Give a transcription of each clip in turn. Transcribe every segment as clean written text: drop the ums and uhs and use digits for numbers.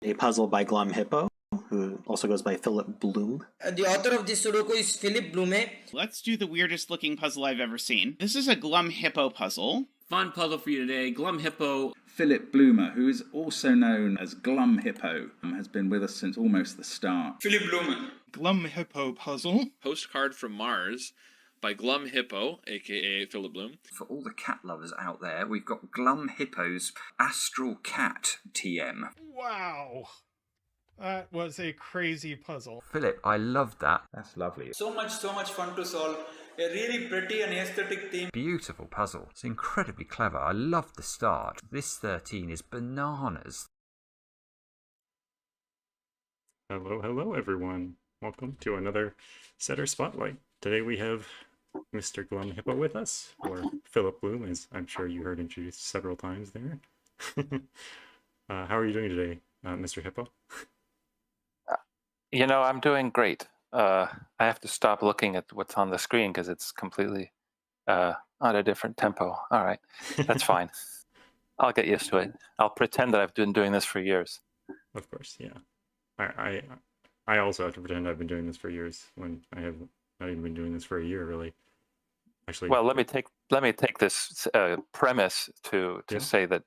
a puzzle by Glum Hippo, who also goes by Philip Bloom. The author of this Sudoku is Philip Blume. Let's do the weirdest looking puzzle I've ever seen. This is a Glum Hippo puzzle. Fun puzzle for you today. Glum Hippo. Philip Bloomer, who is also known as Glum Hippo, has been with us since almost the start. Philip Blume. Glum Hippo puzzle. Postcard from Mars by Glum Hippo, aka Philip Bloom. For all the cat lovers out there, we've got Glum Hippo's Astral Cat TM. Wow. That was a crazy puzzle. Philip, I loved that. That's lovely. So much fun to solve. A really pretty and aesthetic theme. Beautiful puzzle. It's incredibly clever. I love the start. This 13 is bananas. Hello everyone. Welcome to another Setter Spotlight. Today we have Mr. Glum Hippo with us, or Philip Bloom, as I'm sure you heard introduced several times there. How are you doing today, Mr. Hippo? You know, I'm doing great. I have to stop looking at what's on the screen because it's completely on a different tempo. All right, that's fine. I'll get used to it. I'll pretend that I've been doing this for years. Of course, yeah. I also have to pretend I've been doing this for years when I have not even been doing this for a year, really. Actually, well, let me take this premise to say that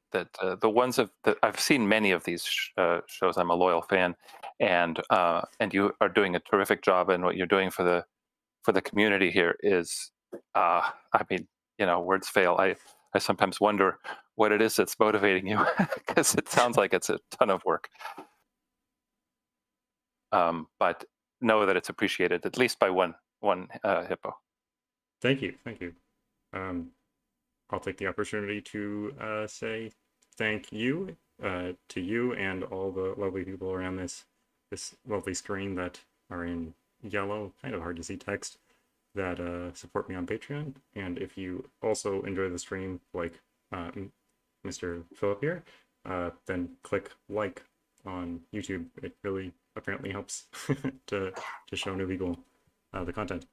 the ones that I've seen many of these shows. I'm a loyal fan, and you are doing a terrific job, and what you're doing for the community here is, I mean, you know, words fail. I sometimes wonder what it is that's motivating you, because it sounds like it's a ton of work. But know that it's appreciated, at least by one hippo. Thank you. I'll take the opportunity to say thank you to you and all the lovely people around this lovely screen that are in yellow, kind of hard to see text, that support me on Patreon. And if you also enjoy the stream, like Mr. Philip here, then click like on YouTube. It really apparently helps to show new people the content.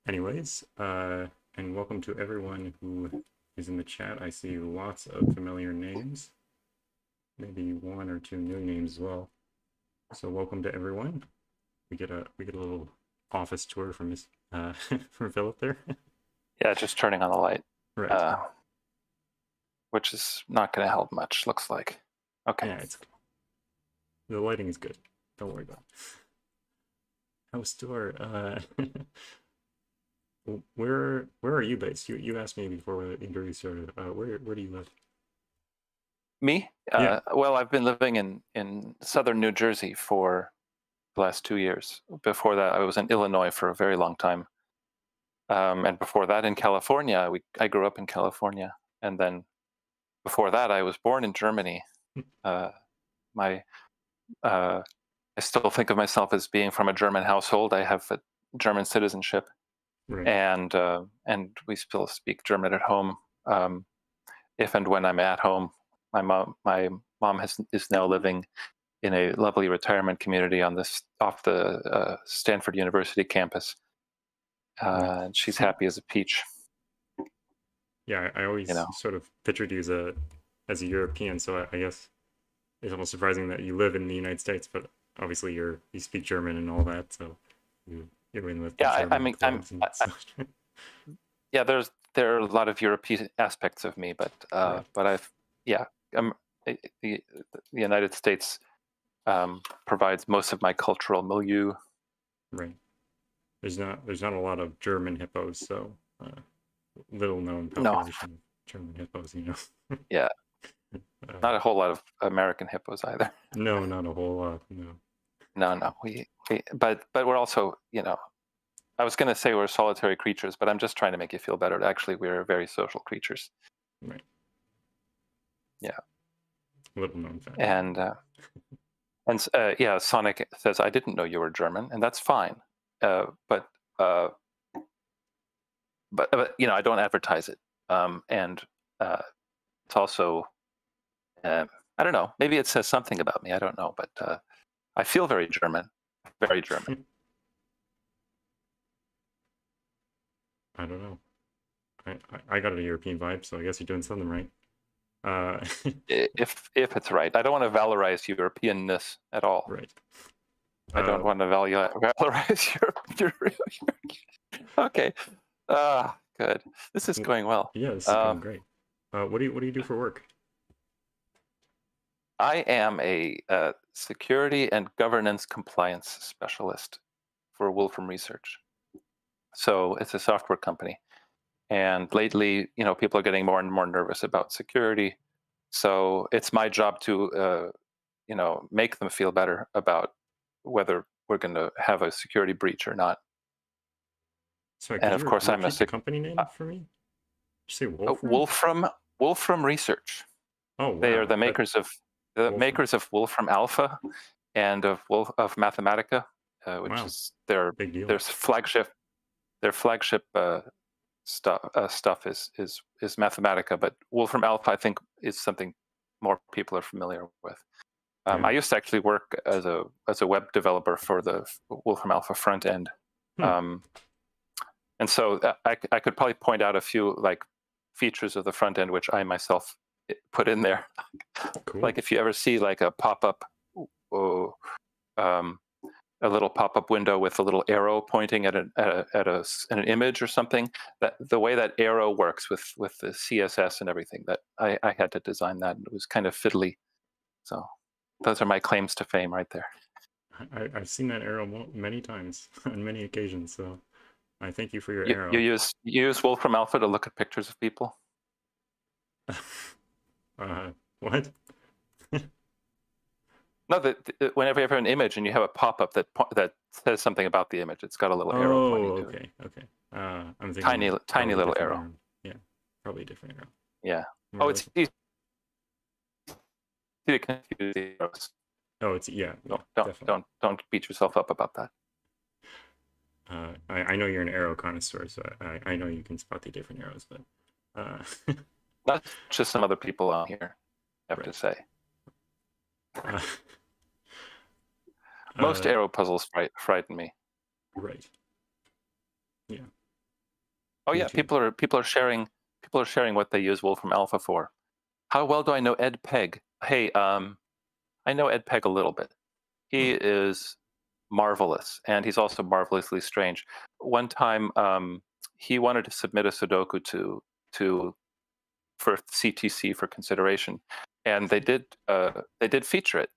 Anyways, and welcome to everyone who is in the chat. I see lots of familiar names, maybe one or two new names as well. So welcome to everyone. We get a little office tour from from Philip there. Yeah, just turning on the light, right? Which is not going to help much. Looks like. Okay. Yeah, the lighting is good. Don't worry about it. House tour. Where are you based? You asked me before the interview started. Where do you live? Me? Yeah. Well, I've been living in southern New Jersey for the last 2 years. Before that, I was in Illinois for a very long time. And before that, in California. I grew up in California. And then before that, I was born in Germany. I still think of myself as being from a German household. I have a German citizenship. Right. And we still speak German at home. If and when I'm at home, my mom is now living in a lovely retirement community off the Stanford University campus. And she's happy as a peach. Yeah, I always sort of pictured you as a European, so I guess it's almost surprising that you live in the United States, but obviously you speak German and all that, so you're in with yeah, there are a lot of European aspects of me, but the United States provides most of my cultural milieu. Right. There's not a lot of German hippos, so little known population of German hippos, you know. Yeah. Not a whole lot of American hippos either. No, not a whole lot. No. But we're also, you know, I was going to say we're solitary creatures, but I'm just trying to make you feel better. Actually, we're very social creatures. Right. Yeah. Little known fact. And Sonic says, I didn't know you were German, and that's fine. But you know, I don't advertise it. And it's also, I don't know, maybe it says something about me. I don't know, but I feel very German. Very German. I don't know. I got a European vibe, so I guess you're doing something right. If it's right. I don't want to valorize Europeanness at all. Right. I don't want to valorize your okay. Good. This is going well. Yeah, this is going great. What do you do for work? I am a security and governance compliance specialist for Wolfram Research. So it's a software company. And lately, people are getting more and more nervous about security. So it's my job to, make them feel better about whether we're going to have a security breach or not. Sorry, and of course, I'm a company name for me. Did you say Wolfram? Wolfram Research. Oh, wow. They are the makers of Wolfram Alpha and of Mathematica, which is their flagship. Their flagship stuff is Mathematica, but Wolfram Alpha, I think, is something more people are familiar with. I used to actually work as a web developer for the Wolfram Alpha front end, and so I could probably point out a few features of the front end which I myself put in there. Cool. Like if you ever see a pop-up, a little pop-up window with a little arrow pointing at an image or something, that the way that arrow works with the CSS and everything, that I had to design that. It was kind of fiddly. So those are my claims to fame right there. I've seen that arrow many times on many occasions. So I thank you for your arrow. You use Wolfram Alpha to look at pictures of people? What? No, whenever you have an image and you have a pop-up that says something about the image, it's got a little arrow pointing to it. Okay. I'm thinking tiny little arrow. Arrow. Yeah, probably a different arrow. Yeah. More it's easy to confuse the arrows. Oh, it's yeah. Don't beat yourself up about that. I know you're an arrow connoisseur, so I know you can spot the different arrows, but that's just some other people on here, I have to say. Most arrow puzzles frighten me. Right. Yeah. Oh yeah, people are sharing what they use Wolfram Alpha for. How well do I know Ed Pegg? Hey, I know Ed Pegg a little bit. He is marvelous, and he's also marvelously strange. One time, he wanted to submit a Sudoku for CTC for consideration, and they did feature it.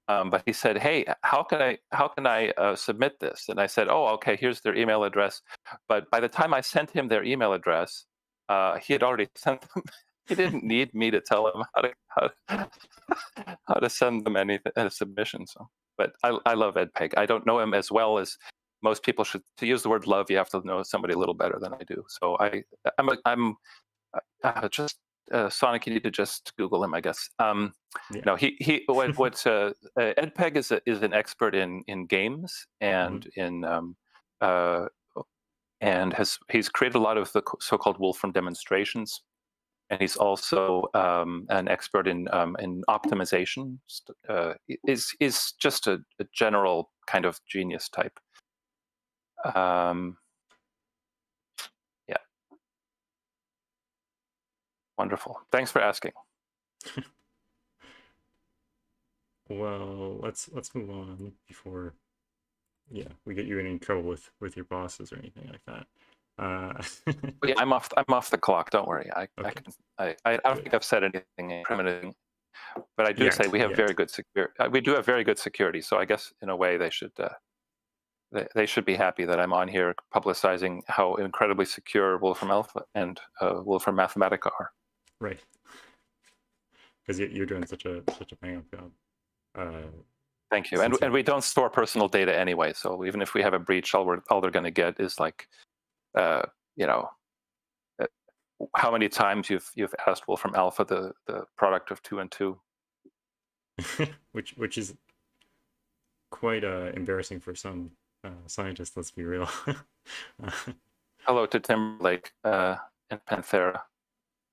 But he said, "Hey, how can I submit this?" And I said, "Oh, okay. Here's their email address." But by the time I sent him their email address, he had already sent them. He didn't need me to tell him how to send them a submission. So, but I love Ed Pegg. I don't know him as well as most people should. To use the word love, you have to know somebody a little better than I do. So I'm just. Sonic, you need to just Google him, I guess. No, Ed Pegg is an expert in games and he's created a lot of the so-called Wolfram demonstrations, and he's also an expert in optimization. Is just a general kind of genius type. Wonderful. Thanks for asking. Well, let's move on before we get you in any trouble with your bosses or anything like that. Yeah, I'm off the clock. Don't worry. I don't think I've said anything incriminating, but I do say we have very good security. We do have very good security. So I guess in a way they should be happy that I'm on here publicizing how incredibly secure Wolfram Alpha and Wolfram Mathematica are. Right, because you're doing such a bang up job. Thank you, and we don't store personal data anyway. So even if we have a breach, all they're going to get is how many times you've asked Wolfram Alpha the product of 2 and 2, which is quite embarrassing for some scientists. Let's be real. Hello to Timberlake and Panthera.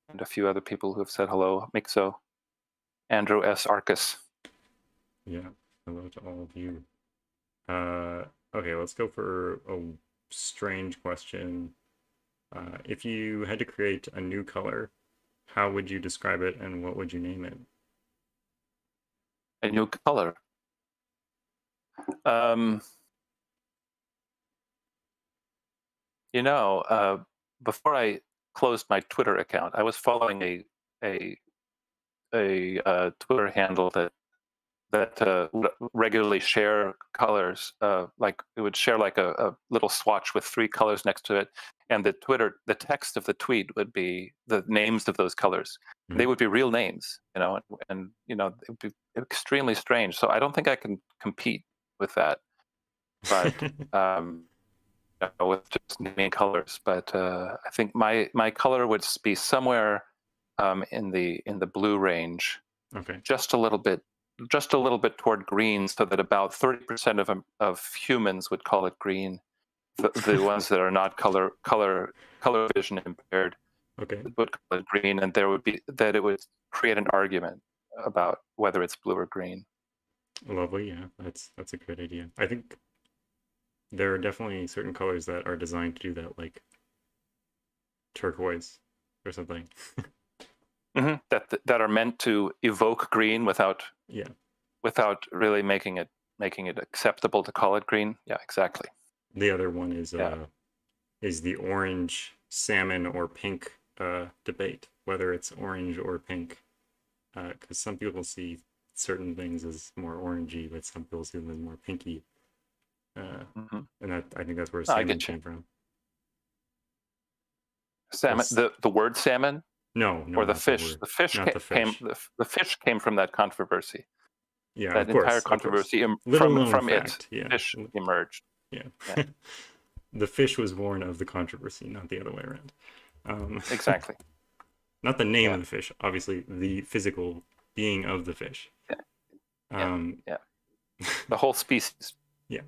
And a few other people who have said hello. Mixo, Andrew S. Arcus. Yeah, hello to all of you. Okay, let's go for a strange question. If you had to create a new color how would you describe it, and what would you name it? A new color. Before I closed my Twitter account, I was following a Twitter handle that regularly share colors. Like it would share like a little swatch with 3 colors next to it, and the text of the tweet would be the names of those colors. Mm-hmm. They would be real names, and it would be extremely strange. So I don't think I can compete with that, but with just naming colors. But I think my color would be somewhere in the blue range. Okay. Just a little bit toward green, so that about 30% of humans would call it green. The ones that are not color vision impaired, okay, would call it green, and it would create an argument about whether it's blue or green. Lovely, yeah, that's a great idea. I think there are definitely certain colors that are designed to do that, like turquoise or something. Mm-hmm. That are meant to evoke green without really making it acceptable to call it green. Yeah, exactly. The other one is the orange, salmon, or pink debate, whether it's orange or pink, because some people see certain things as more orangey, but some people see them as more pinky. And I think that's where salmon came from. Salmon, the word salmon. No, or the fish. The fish came from that controversy. Yeah, that entire controversy from it. Yeah. Fish emerged. Yeah. The fish was born of the controversy, not the other way around. Exactly. Not the name of the fish, obviously the physical being of the fish. Yeah. The whole species. Yeah.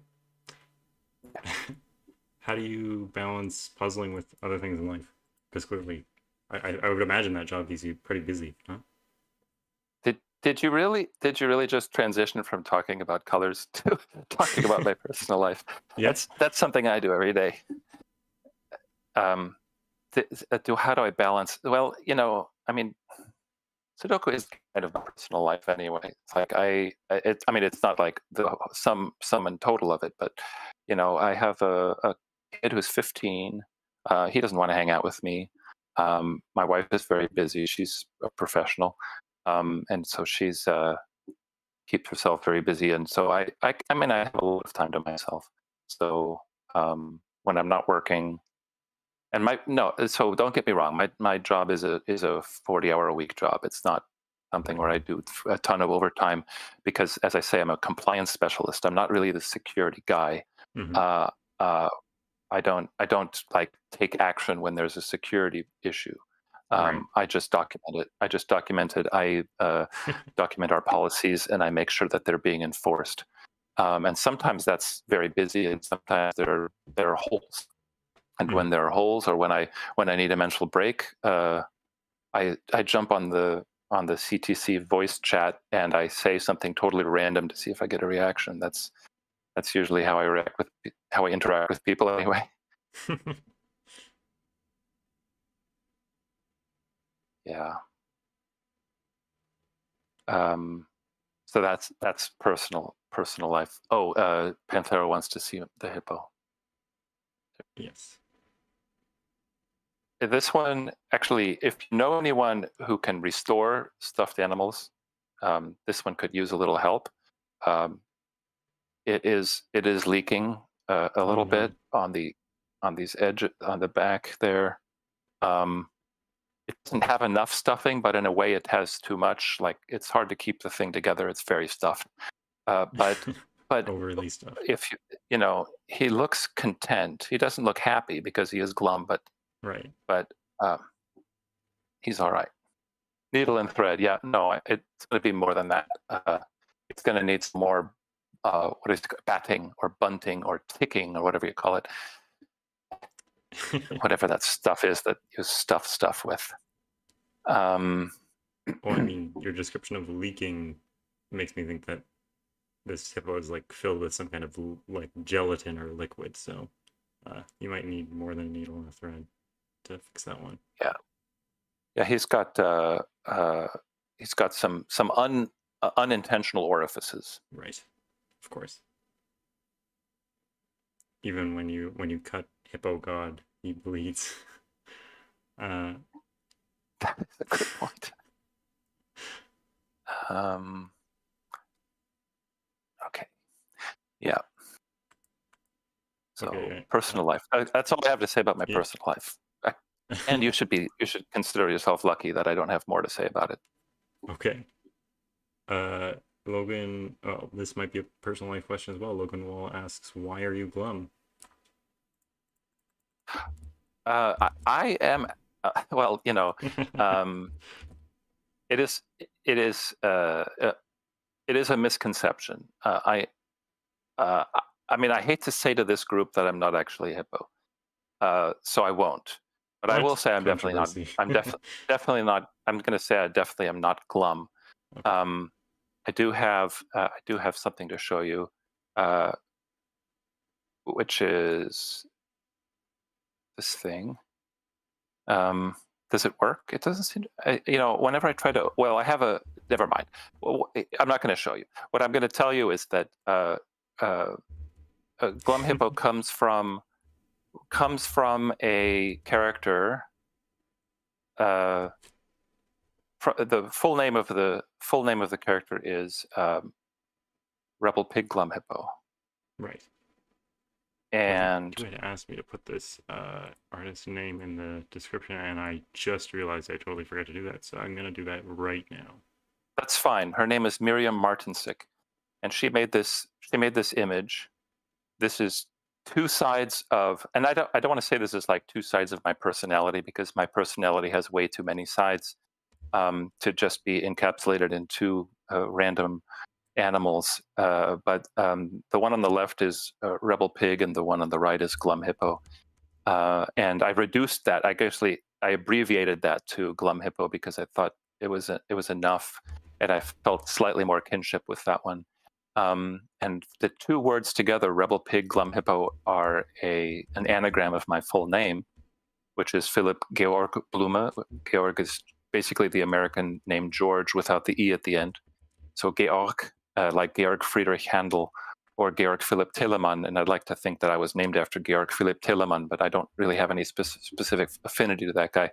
How do you balance puzzling with other things in life? Because clearly, I would imagine that job keeps you pretty busy, huh? Did you really just transition from talking about colors to talking about my personal life? Yes. That's something I do every day. How do I balance? Well, I mean, Sudoku is kind of my personal life anyway. It's like it's not like the sum and total of it, but I have a kid who's 15. He doesn't want to hang out with me. My wife is very busy. She's a professional. And so she's keeps herself very busy, and so I have a lot of time to myself. So when I'm not working, so don't get me wrong, my job is a 40-hour-a-week job. It's not something where I do a ton of overtime, because, as I say, I'm a compliance specialist. I'm not really the security guy. Mm-hmm. I don't like take action when there's a security issue. Right. I just document it. I document our policies, and I make sure that they're being enforced. And sometimes that's very busy, and sometimes there are holes. And when there are holes, or when I need a mental break, I jump on the CTC voice chat and I say something totally random to see if I get a reaction. That's usually how I interact with people anyway. Yeah. So that's personal life. Oh, Panthera wants to see the hippo. Yes. This one, actually, if you know anyone who can restore stuffed animals, this one could use a little help. It is leaking a little bit on these edges on the back there. It doesn't have enough stuffing, but in a way it has too much. Like, it's hard to keep the thing together. It's very stuffed. But overly stuffed. If he looks content. He doesn't look happy because he is glum, but right. But he's all right. Needle and thread. Yeah, no, it's going to be more than that. It's going to need some more batting or bunting or ticking or whatever you call it. Whatever that stuff is that you stuff stuff with. Well, I mean, your description of leaking makes me think that this hippo is like filled with some kind of like gelatin or liquid, so you might need more than a needle and a thread to fix that one. Yeah. Yeah, he's got some unintentional orifices. Right. Of course. Even when you cut Hippo God, he bleeds. That's a good point. Okay. Yeah. So Okay, personal life. That's all I have to say about my personal life. And you should consider yourself lucky that I don't have more to say about it. Okay. Logan, oh, this might be a personal life question as well. Logan Wall asks, why are you glum? I am, well, you know, it is a misconception. I mean, I hate to say to this group that I'm not actually a hippo, so I won't. But I will say I'm definitely not. Definitely not. I'm going to say I definitely am not glum. Okay. I do have something to show you, which is this thing. Does it work? It doesn't seem to, you know, whenever I try to, well, I have a, never mind. Well, I'm not going to show you. What I'm going to tell you is that Glum Hippo comes from a character. The full name of the character is Rebel Pig Glum Hippo. Right. And you had asked me to put this artist's name in the description, and I just realized I totally forgot to do that. So I'm going to do that right now. That's fine. Her name is Miriam Martincic, and she made this image. This is two sides of, and I don't want to say this is like two sides of my personality, because my personality has way too many sides to just be encapsulated in two random animals. But the one on the left is Rebel Pig, and the one on the right is Glum Hippo. And I reduced that. I abbreviated that to Glum Hippo because I thought it was enough, and I felt slightly more kinship with that one. And the two words together, Rebel Pig, Glum Hippo, are an anagram of my full name, which is Philip Georg Blume. Georg is basically the American name George without the E at the end. So Georg, like Georg Friedrich Handel or Georg Philipp Telemann, and I'd like to think that I was named after Georg Philipp Telemann, but I don't really have any specific affinity to that guy.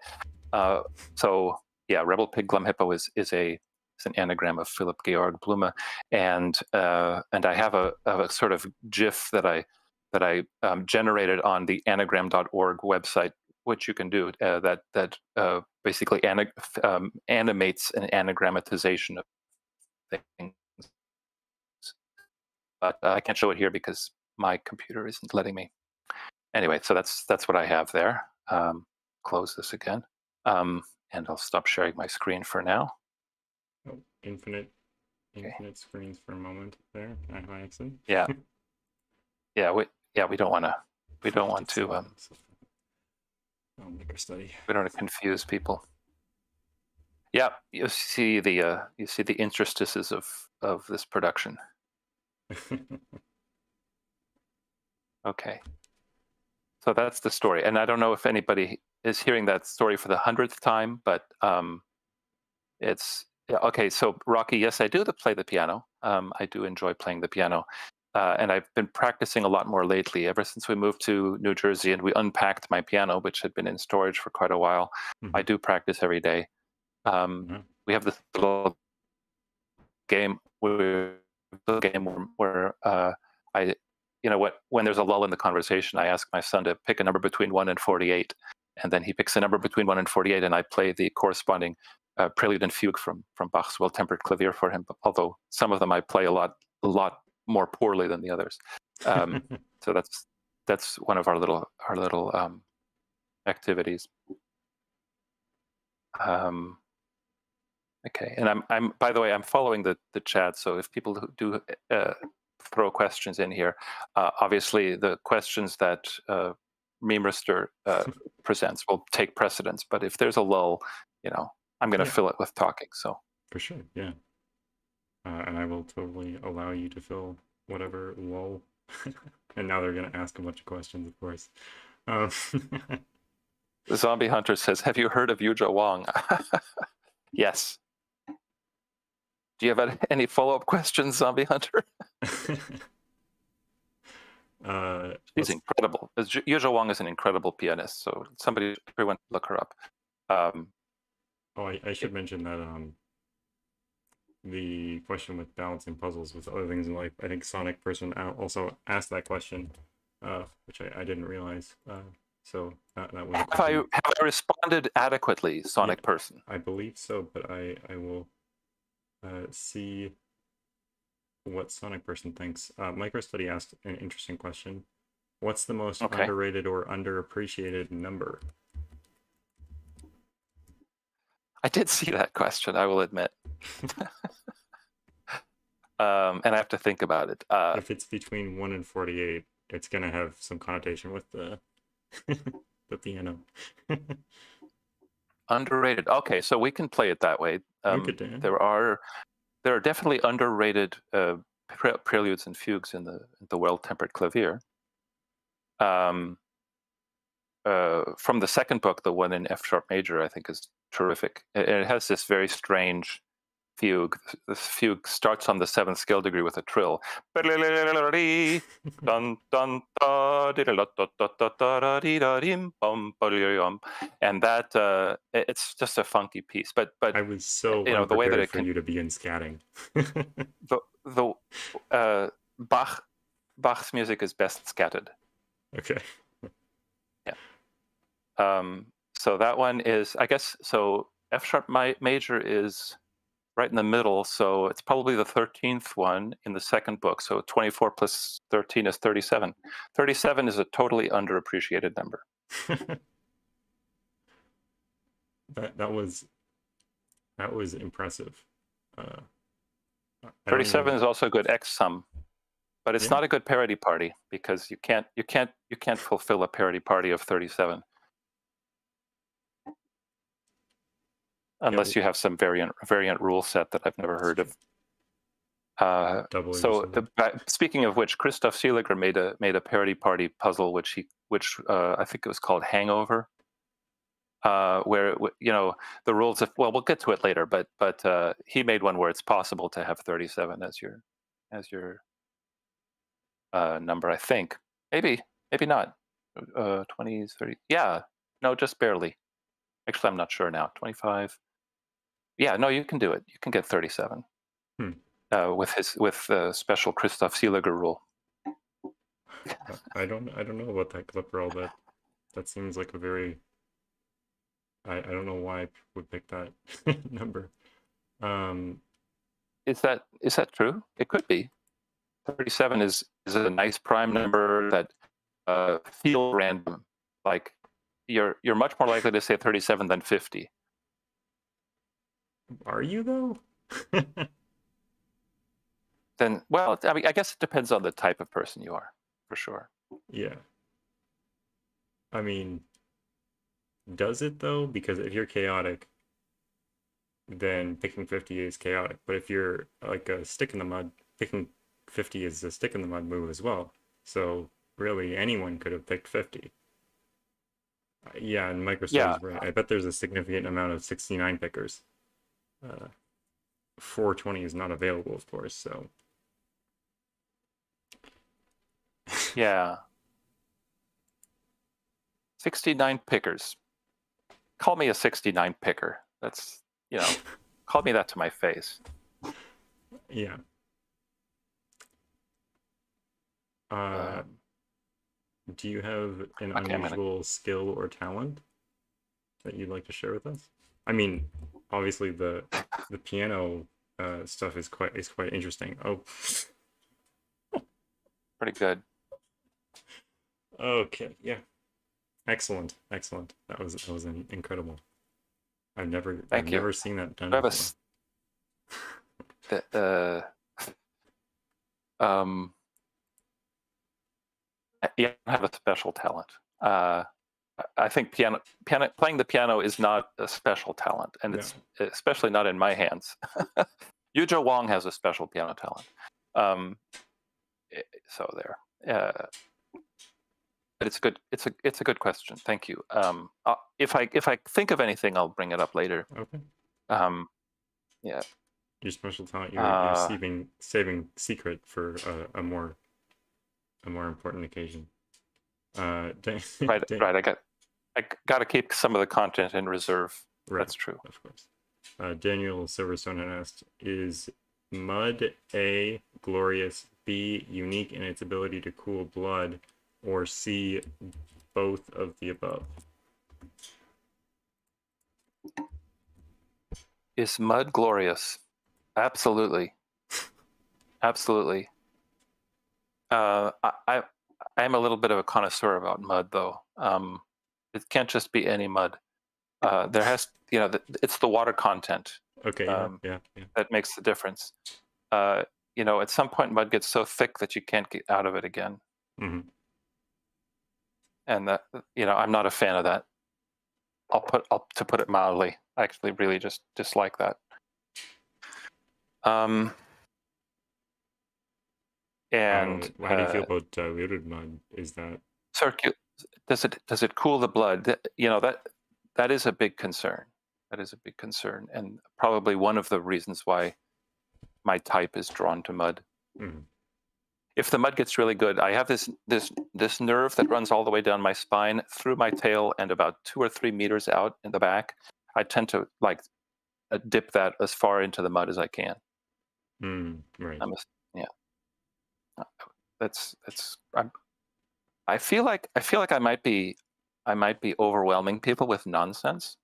So yeah, Rebel Pig Glum Hippo is an anagram of Philip Georg Blume, and I have a sort of GIF that I generated on the anagram.org website, which you can do, that basically animates an anagrammatization of things. But I can't show it here because my computer isn't letting me. Anyway, so that's what I have there. Close this again, and I'll stop sharing my screen for now. Oh, infinite screens for a moment there. Hi, Axon. Yeah, we don't want to. We don't want to. Maker study. We don't want to confuse people. Yeah, you see the interstices of this production. Okay, so that's the story, and I don't know if anybody is hearing that story for the 100th time, but it's okay. So Rocky, yes, I do play the piano. I do enjoy playing the piano, and I've been practicing a lot more lately. Ever since we moved to New Jersey and we unpacked my piano, which had been in storage for quite a while, I do practice every day. We have this little game where I, when there's a lull in the conversation, I ask my son to pick a number between 1 and 48, and then he picks a number between 1 and 48, and I play the corresponding prelude and fugue from Bach's Well-Tempered Clavier for him. Although some of them I play a lot more poorly than the others. So that's one of our little activities. Okay, and I'm by the way, I'm following the chat, so if people do throw questions in here, obviously the questions that Memrister presents will take precedence, but if there's a lull, I'm going to fill it with talking. So for sure, yeah, and I will totally allow you to fill whatever lull. And now they're going to ask a bunch of questions, of course. The Zombie Hunter says, "Have you heard of Yuja Wang?" Yes. Do you have any follow-up questions, Zombie Hunter? She's incredible. Yuja Wang is an incredible pianist, so everyone look her up. I should mention that the question with balancing puzzles with other things in life, I think Sonic Person also asked that question, which I didn't realize. So that was. Have I responded adequately, Sonic Person? I believe so, but I will see what Sonic Person thinks. Microstudy asked an interesting question. What's the most underrated or underappreciated number? I did see that question, I will admit. And I have to think about it. If it's between 1 and 48, it's going to have some connotation with the the piano. Underrated. Okay, so we can play it that way. There are definitely underrated preludes and fugues in the well-tempered clavier. From the second book, the one in F sharp major, I think is terrific. It has this very strange fugue. This fugue starts on the 7th scale degree with a trill. And that it's just a funky piece. But I was so the way that it for you to begin scatting. Bach's music is best scatted. Okay. Yeah. So that one is, I guess, so F sharp major is right in the middle, so it's probably the 13th one in the second book. So 24 plus 13 is 37. 37 is a totally underappreciated number. that was impressive. 37 is also a good X sum, but it's not a good parity party because you can't fulfill a parity party of 37. Unless you have some variant rule set that I've never heard of. Speaking of which, Christoph Seeliger made a parity party puzzle, which I think it was called Hangover, where the rules of, well, we'll get to it later, but he made one where it's possible to have 37 as your number. I think maybe not 20s, 30. Yeah, no, just barely. Actually, I'm not sure now. 25. Yeah, no, you can do it. You can get 37 with special Christoph Seeliger rule. I don't know about that clip roll. That seems like a very. I don't know why I would pick that number. Is that true? It could be. 37 is a nice prime number that feels random. Like you're much more likely to say 37 than 50. Are you though? Then, well, I mean, I guess it depends on the type of person you are, for sure. Yeah. I mean, does it though? Because if you're chaotic, then picking 50 is chaotic. But if you're like a stick in the mud, picking 50 is a stick in the mud move as well. So really, anyone could have picked 50. Yeah, and Microsoft's right. I bet there's a significant amount of 69 pickers. 420 is not available, of course, so. Yeah. 69 pickers. Call me a 69 picker. That's, call me that to my face. Yeah. Do you have an unusual skill or talent that you'd like to share with us? I mean, obviously the piano stuff is quite interesting. Oh, pretty good. Okay, yeah, excellent. That was incredible. I've never seen that done before. Yeah, I have a special talent. I think playing the piano is not a special talent, and it's especially not in my hands. Yuja Wang has a special piano talent. So there. it's good. It's a good question. Thank you. If I think of anything, I'll bring it up later. Okay. Yeah. Your special talent. You're saving secret for a more important occasion. Right. I got to keep some of the content in reserve. Right, that's true. Of course. Daniel Silverstone had asked, is mud A, glorious, B, unique in its ability to cool blood, or C, both of the above? Is mud glorious? Absolutely. Absolutely. I'm a little bit of a connoisseur about mud, though. It can't just be any mud. There has, it's the water content. Okay. Yeah. That makes the difference. At some point, mud gets so thick that you can't get out of it again. Mm-hmm. And that, I'm not a fan of that. To put it mildly, I actually really just dislike that. And how do you feel about diluted mud? Is that does it cool the blood? That is a big concern. That is a big concern, and probably one of the reasons why my type is drawn to mud. Mm-hmm. If the mud gets really good, I have this nerve that runs all the way down my spine, through my tail, and about 2 or 3 meters out in the back. I tend to dip that as far into the mud as I can. Right. That's. I feel like I might be overwhelming people with nonsense.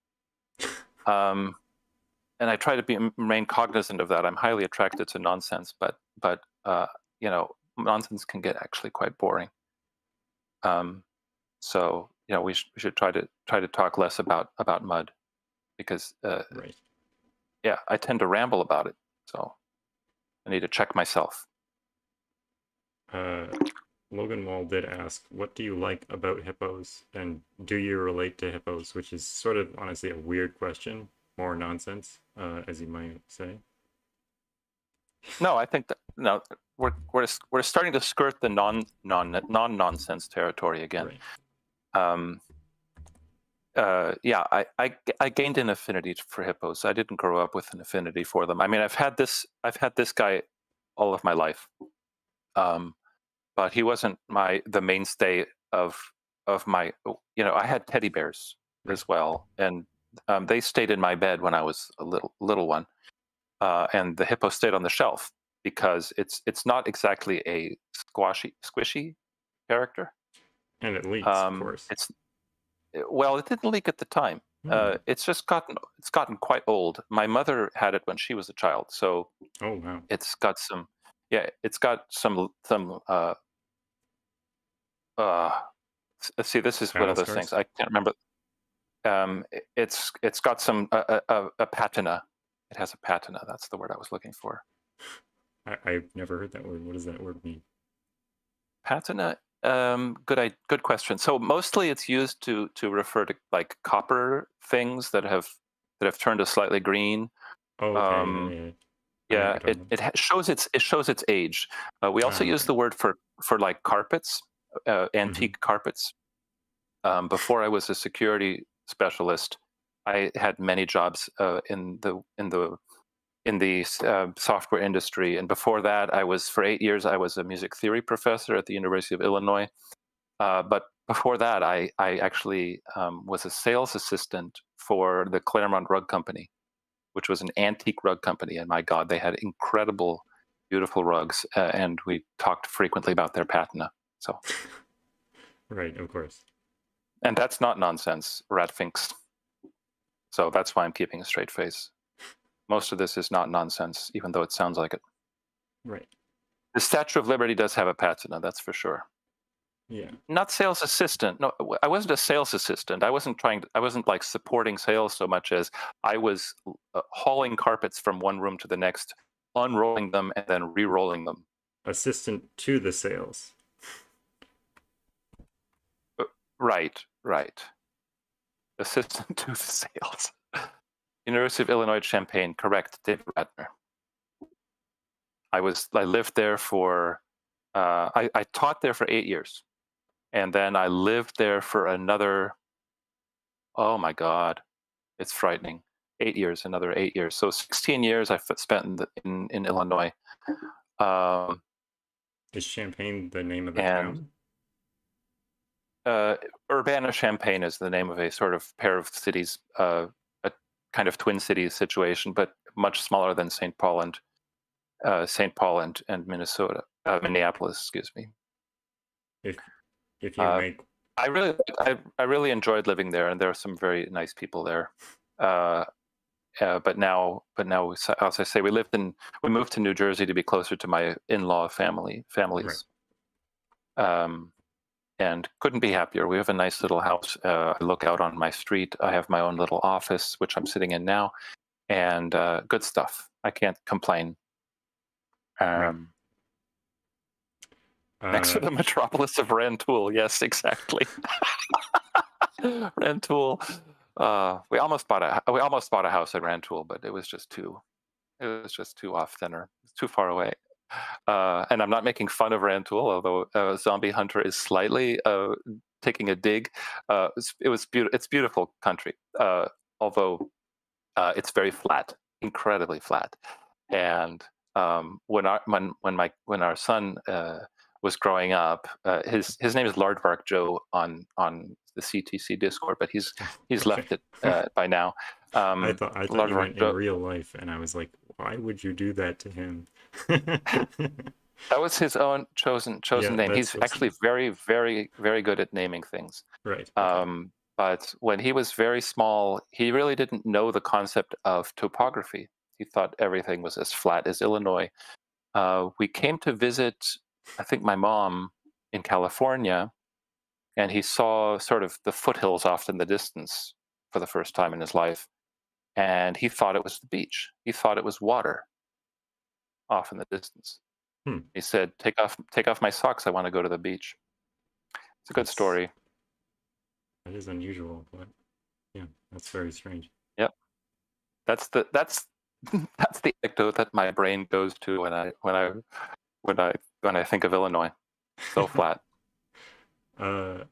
And I try to remain cognizant of that. I'm highly attracted to nonsense, but nonsense can get actually quite boring. So we should try to talk less about mud, because right. Yeah, I tend to ramble about it, so I need to check myself. Logan Wall did ask, what do you like about hippos, and do you relate to hippos? Which is sort of honestly a weird question, more nonsense, as you might say. No, I think that we're starting to skirt the non-nonsense territory again. Right. Yeah, I gained an affinity for hippos. I didn't grow up with an affinity for them. I mean, I've had this guy all of my life, but he wasn't the mainstay of my. I had teddy bears as well, and they stayed in my bed when I was a little one, and the hippo stayed on the shelf because it's not exactly a squishy character, and it leaks, of course. It didn't leak at the time. It's just gotten quite old. My mother had it when she was a child, so oh wow, it's got some. Yeah, it's got some. See, this is one of those things I can't remember. It's got some a patina. It has a patina. That's the word I was looking for. I've never heard that word. What does that word mean? Patina. Good question. So mostly it's used to refer to like copper things that have turned a slightly green. Oh, okay. Yeah, it shows its age. We also use the word for like carpets, antique carpets. Before I was a security specialist, I had many jobs in the software industry, and before that, for 8 years I was a music theory professor at the University of Illinois. But before that, I actually was a sales assistant for the Claremont Rug Company, which was an antique rug company. And my God, they had incredible, beautiful rugs, and we talked frequently about their patina. So, right, of course. And that's not nonsense, Ratfinks. So that's why I'm keeping a straight face. Most of this is not nonsense, even though it sounds like it. Right. The Statue of Liberty does have a patina, that's for sure. Yeah. Not sales assistant. No, I wasn't a sales assistant. I wasn't like supporting sales so much as I was hauling carpets from one room to the next, unrolling them and then re-rolling them. Assistant to the sales. Right. Assistant to the sales. University of Illinois Champaign, correct, David Ratner. I lived there for, I taught there for 8 years. And then I lived there for another, oh my God, it's frightening. 8 years, another 8 years. So 16 years I spent in Illinois. Is Champaign the name of the And town? Urbana-Champaign is the name of a sort of pair of cities, a kind of twin cities situation, but much smaller than St. Paul and Minnesota, Minneapolis, excuse me. If you make, I really enjoyed living there, and there are some very nice people there. But now, as I say, we moved to New Jersey to be closer to my in-law families, and couldn't be happier. We have a nice little house. I look out on my street. I have my own little office, which I'm sitting in now, and good stuff. I can't complain. Next to the metropolis of Rantoul. Yes, exactly. Rantoul. We almost bought a house at Rantoul, but it was just too off center. It's too far away. And I'm not making fun of Rantoul, although Zombie Hunter is slightly taking a dig. It's beautiful country, although it's very flat, incredibly flat. And when our son was growing up, his name is Lardvark Joe on the CTC Discord, but he's left it by now. I thought you meant in real life, and I was like, why would you do that to him? That was his own chosen name. He's actually very, very, very good at naming things. Right. But when he was very small, he really didn't know the concept of topography. He thought everything was as flat as Illinois. We came to visit, I think, my mom in California, and he saw sort of the foothills off in the distance for the first time in his life. And he thought it was the beach. He thought it was water off in the distance. He said, take off my socks. I want to go to the beach. It's a good story. That is unusual, but yeah, that's very strange. Yep. That's the anecdote that my brain goes to when I think of Illinois. So flat. I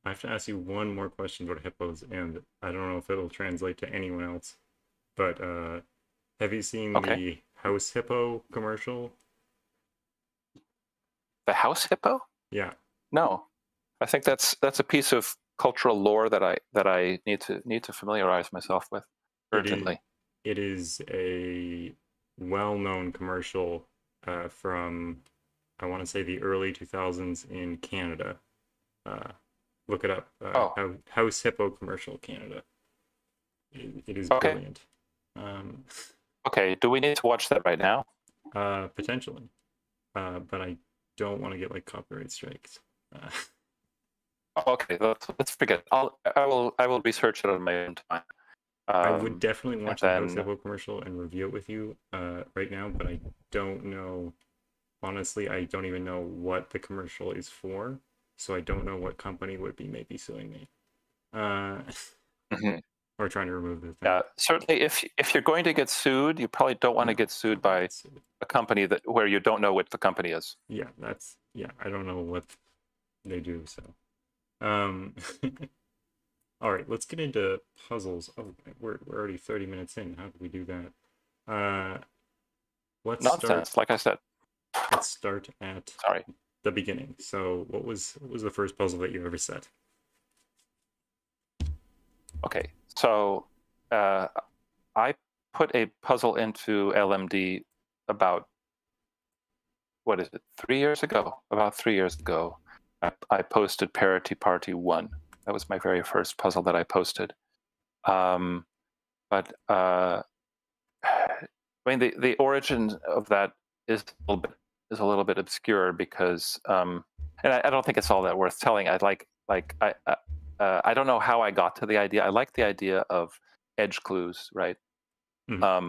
have to ask you one more question about hippos, and I don't know if it'll translate to anyone else, but have you seen the house hippo commercial? The house hippo? Yeah. No, I think that's a piece of cultural lore that I need to familiarize myself with urgently. It is a well-known commercial from, I want to say, the early 2000s in Canada. Look it up. House Hippo commercial, Canada. It is brilliant. Okay, do we need to watch that right now? Potentially, but I don't want to get like copyright strikes. Okay, let's forget. I will research it on my own time. I would definitely watch the House Hippo commercial and review it with you right now, but I don't know. Honestly, I don't even know what the commercial is for, so I don't know what company would be maybe suing me. Or trying to remove the thing. Yeah, certainly. If you're going to get sued, you probably don't want to get sued by a company where you don't know what the company is. Yeah, I don't know what they do. So, all right, let's get into puzzles. Oh, we're already 30 minutes in. How did we do that? Let's Nonsense. Like I said. Let's start at the beginning. So, what was the first puzzle that you ever set? Okay, so I put a puzzle into LMD about, 3 years ago? About 3 years ago, I posted Parity 1. That was my very first puzzle that I posted. But I mean, the origin of that is a little bit obscure because, and I don't think it's all that worth telling. I don't know how I got to the idea. I like the idea of edge clues, right? I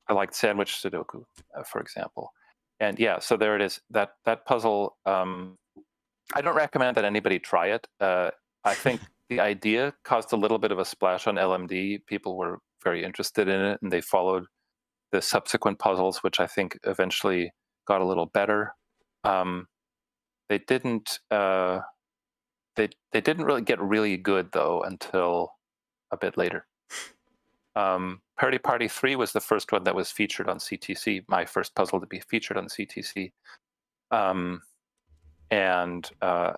liked sandwich Sudoku, for example. And yeah, so there it is. That puzzle, I don't recommend that anybody try it. I think the idea caused a little bit of a splash on LMD. People were very interested in it, and they followed the subsequent puzzles, which I think eventually got a little better. They didn't... they didn't really get really good though until a bit later. Parity 3 was the first one that was featured on CTC, my first puzzle to be featured on CTC. And I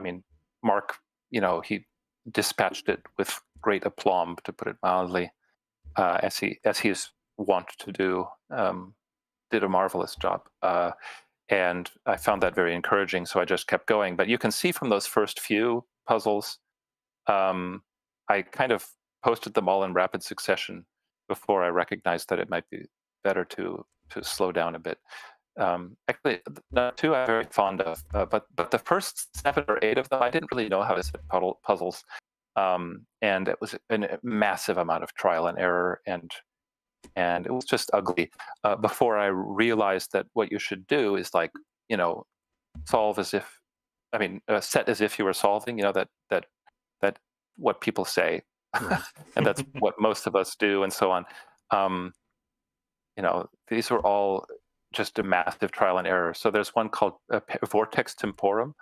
mean, Mark, he dispatched it with great aplomb, to put it mildly, as he is wont to do. Did a marvelous job, and I found that very encouraging. So I just kept going. But you can see from those first few puzzles, I kind of posted them all in rapid succession before I recognized that it might be better to slow down a bit. Actually, the two I'm very fond of, but the first 7 or 8 of them, I didn't really know how to set puzzles, and it was a massive amount of trial and error, and it was just ugly. Before I realized that what you should do is solve as if, set as if you were solving. That what people say, right. And that's what most of us do, and so on. These were all just a massive trial and error. So there's one called Vortex Temporum.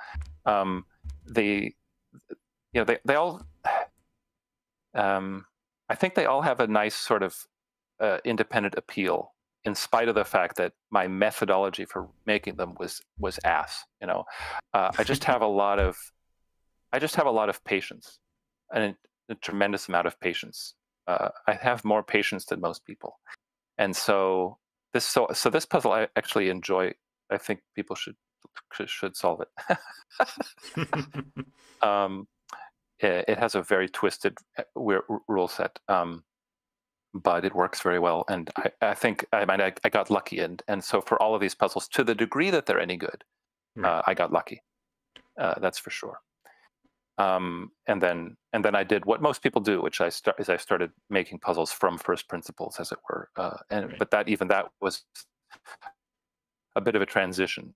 They all, I think they all have a nice sort of independent appeal, in spite of the fact that my methodology for making them was ass. I just have a lot of patience, and a tremendous amount of patience. I have more patience than most people, and so this puzzle I actually enjoy. I think people should solve it. It has a very twisted rule set, but it works very well, and I think I got lucky, and so for all of these puzzles, to the degree that they're any good, right. I got lucky. That's for sure. And then I did what most people do, which I started making puzzles from first principles, as it were. Right. But that was a bit of a transition.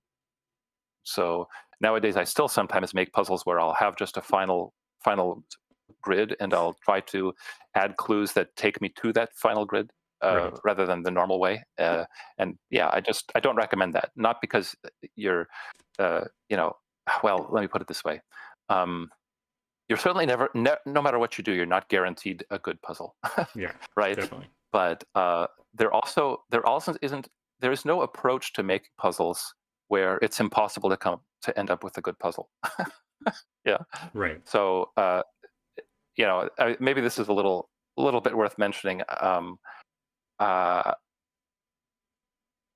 So nowadays, I still sometimes make puzzles where I'll have just a final grid, and I'll try to add clues that take me to that final grid, right. rather than the normal way. And yeah, I don't recommend that. Not because you're, well, let me put it this way. You're certainly never, no matter what you do, you're not guaranteed a good puzzle. Yeah, right. Definitely. But there is no approach to making puzzles where it's impossible to end up with a good puzzle. Yeah. Right. So maybe this is a little bit worth mentioning.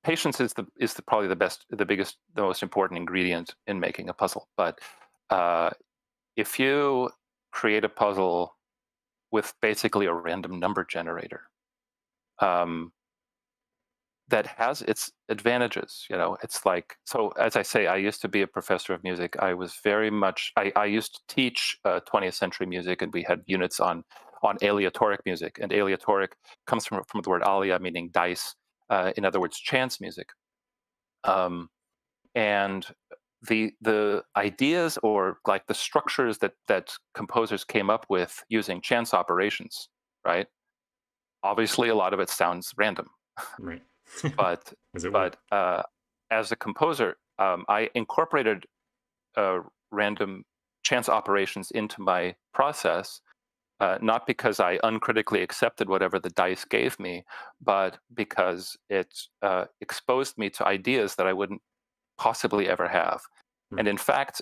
Patience is probably the biggest, the most important ingredient in making a puzzle. But if you create a puzzle with basically a random number generator, that has its advantages. It's like, so as I say, I used to be a professor of music. I was very much, I used to teach 20th century music, and we had units on aleatoric music. And aleatoric comes from the word alia, meaning dice, in other words, chance music. And the ideas, or like the structures that composers came up with using chance operations, right? Obviously, a lot of it sounds random. Right. But as a composer, I incorporated random chance operations into my process, not because I uncritically accepted whatever the dice gave me, but because it exposed me to ideas that I wouldn't possibly ever have. And in fact,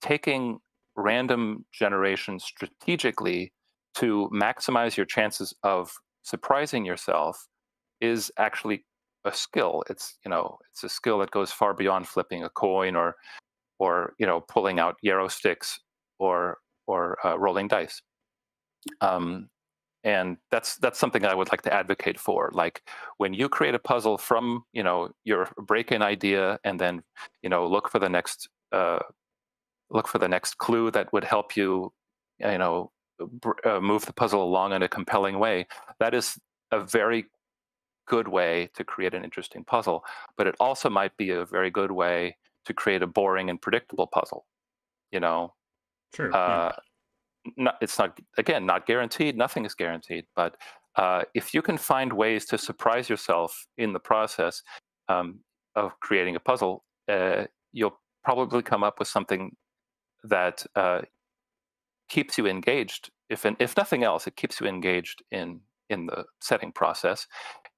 taking random generation strategically to maximize your chances of surprising yourself is actually a skill. It's a skill that goes far beyond flipping a coin or pulling out yarrow sticks or rolling dice. And that's something I would like to advocate for. Like, when you create a puzzle from your break-in idea, and then look for the next clue that would help you move the puzzle along in a compelling way. That is a very good way to create an interesting puzzle, but it also might be a very good way to create a boring and predictable puzzle. Sure. It's not guaranteed. Nothing is guaranteed. But if you can find ways to surprise yourself in the process of creating a puzzle, you'll probably come up with something that keeps you engaged. If nothing else, it keeps you engaged in the setting process,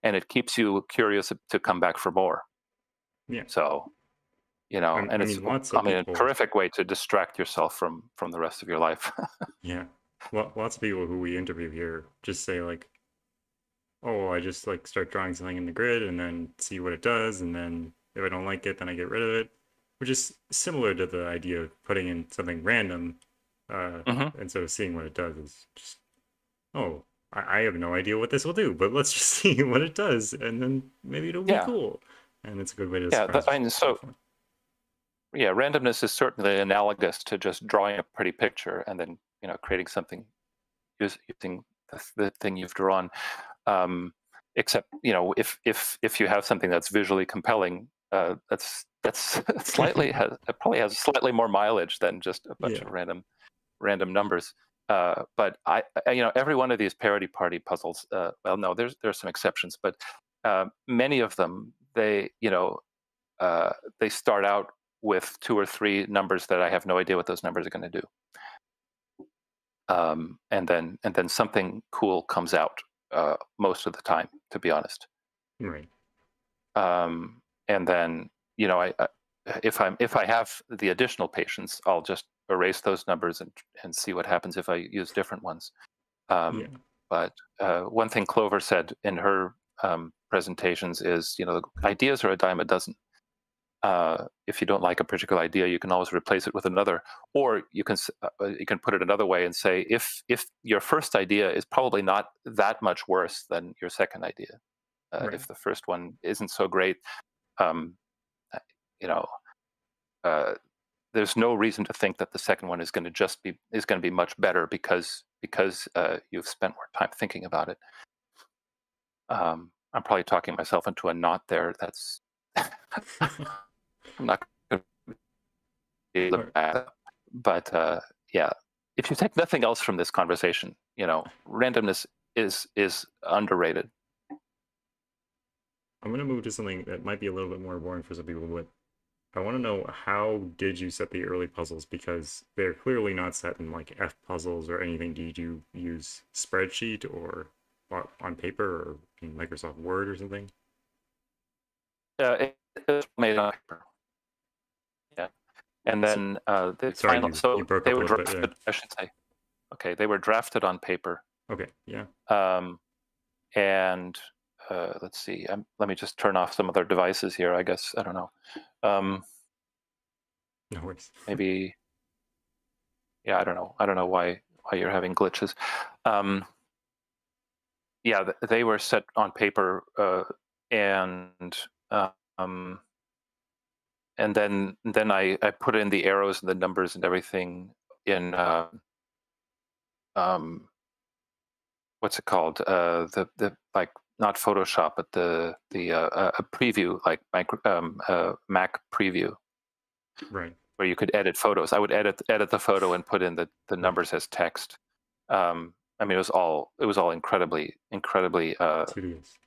and it keeps you curious to come back for more. Yeah. So, and it's a terrific way to distract yourself from the rest of your life. Yeah. Well, lots of people who we interview here just say like, oh, I just like start drawing something in the grid and then see what it does, and then if I don't like it, then I get rid of it, which is similar to the idea of putting in something random, and so seeing what it does is just, oh, I have no idea what this will do, but let's just see what it does, and then maybe it'll be cool. And it's a good way to randomness is certainly analogous to just drawing a pretty picture and then creating something using the thing you've drawn. Except if you have something that's visually compelling, that's it probably has slightly more mileage than just a bunch of random numbers. But every one of these Parity Party puzzles, well, no, there's some exceptions, but many of them, they start out with 2 or 3 numbers that I have no idea what those numbers are going to do. And then something cool comes out most of the time, to be honest. Right. And then if I have the additional patience, I'll just erase those numbers and see what happens if I use different ones. But one thing Clover said in her presentations is, ideas are a dime a dozen. If you don't like a particular idea, you can always replace it with another, or you can put it another way and say, if your first idea is probably not that much worse than your second idea, if the first one isn't so great, there's no reason to think that the second one is going to be much better because you've spent more time thinking about it. I'm probably talking myself into a knot there. That's I'm not going to be able to back up. But if you take nothing else from this conversation, randomness is underrated. I'm going to move to something that might be a little bit more boring for some people, but I want to know, how did you set the early puzzles? Because they're clearly not set in like F puzzles or anything. Did you use spreadsheet or on paper or in Microsoft Word or something? It was made on paper. Yeah. And then they were drafted, I should say. Okay, they were drafted on paper. Okay, yeah. And let's see. Let me just turn off some of their devices here, I guess. I don't know. No worries. Maybe. Yeah, I don't know. I don't know why you're having glitches. They were set on paper, and then I put in the arrows and the numbers and everything in what's it called? The like, not Photoshop, but a preview, like Mac preview, right? Where you could edit photos. I would edit the photo and put in the numbers as text. I mean, it was all incredibly tedious.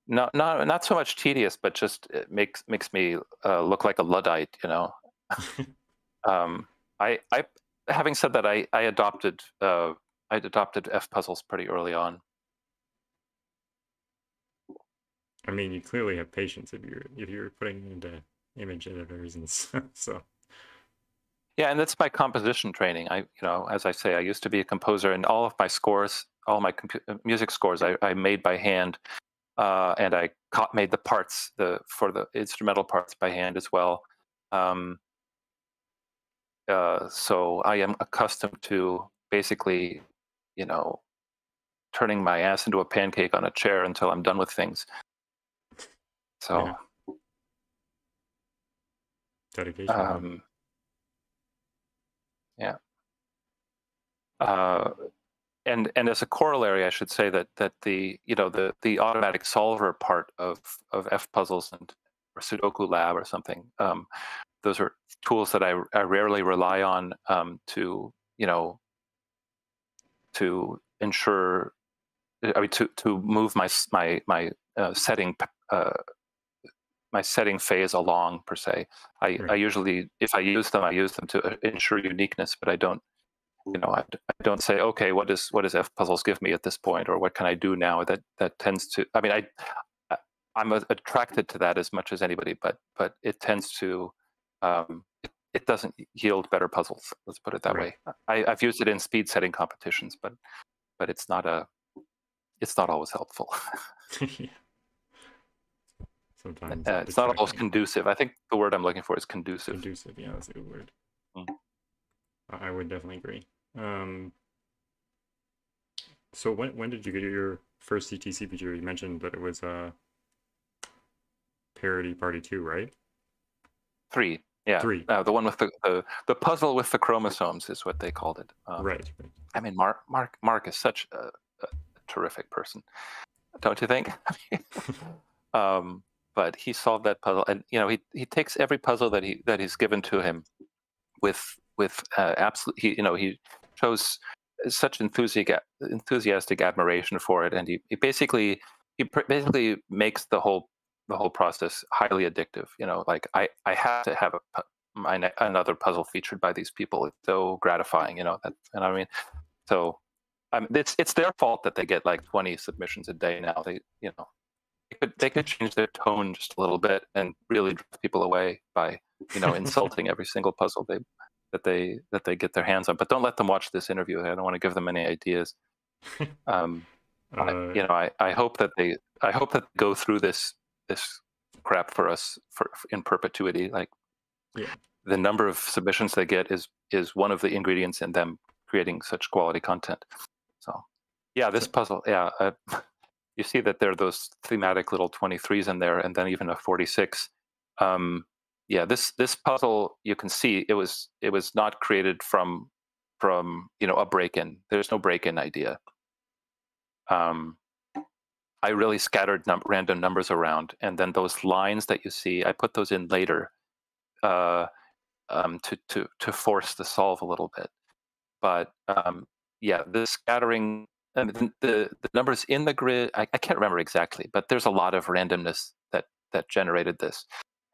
Not so much tedious, but just it makes me look like a Luddite. I having said that, I adopted F puzzles pretty early on. I mean, you clearly have patience if you're putting into image editors and stuff. So. Yeah, and that's my composition training. As I say, I used to be a composer, and all of my scores, all my music scores, I made by hand, and I made the parts for the instrumental parts by hand as well. So I am accustomed to basically, turning my ass into a pancake on a chair until I'm done with things. So. Dedication. Yeah. And as a corollary, I should say that the automatic solver part of F puzzles or Sudoku Lab or something, those are tools that I rarely rely on to ensure, to move my setting my setting phase along per se. I usually, if I use them to ensure uniqueness, but I don't. I don't say, okay, what does F puzzles give me at this point, or what can I do now? That tends to. I mean, I'm attracted to that as much as anybody, but it tends to. It doesn't yield better puzzles. Let's put it that way. I've used it in speed setting competitions, but it's not always helpful. Yeah. Sometimes it's not always conducive. I think the word I'm looking for is conducive. Conducive, yeah, that's a good word. I would definitely agree. So when did you get your first CTCPG? You mentioned that it was Parity Party 2, right? 3. Yeah. 3. The one with the puzzle with the chromosomes is what they called it. Right. I mean, Mark is such a terrific person, don't you think? But he solved that puzzle, and he takes every puzzle that he's given to him with absolute. He shows such enthusiastic admiration for it, and he basically makes the whole process highly addictive. Like I have to have another puzzle featured by these people. It's so gratifying. I mean. So it's their fault that they get like 20 submissions a day now. They could change their tone just a little bit and really drive people away by insulting every single puzzle that they get their hands on. But don't let them watch this interview. I don't want to give them any ideas. I hope that they go through this crap for us in perpetuity. Like the number of submissions they get is one of the ingredients in them creating such quality content. So yeah, this puzzle, you see that there are those thematic little 23s in there, and then even a 46. This puzzle, you can see it was not created from a break-in. There's no break-in idea. I really scattered random numbers around, and then those lines that you see, I put those in later to force the solve a little bit. But the scattering, the numbers in the grid, I can't remember exactly, but there's a lot of randomness that generated this,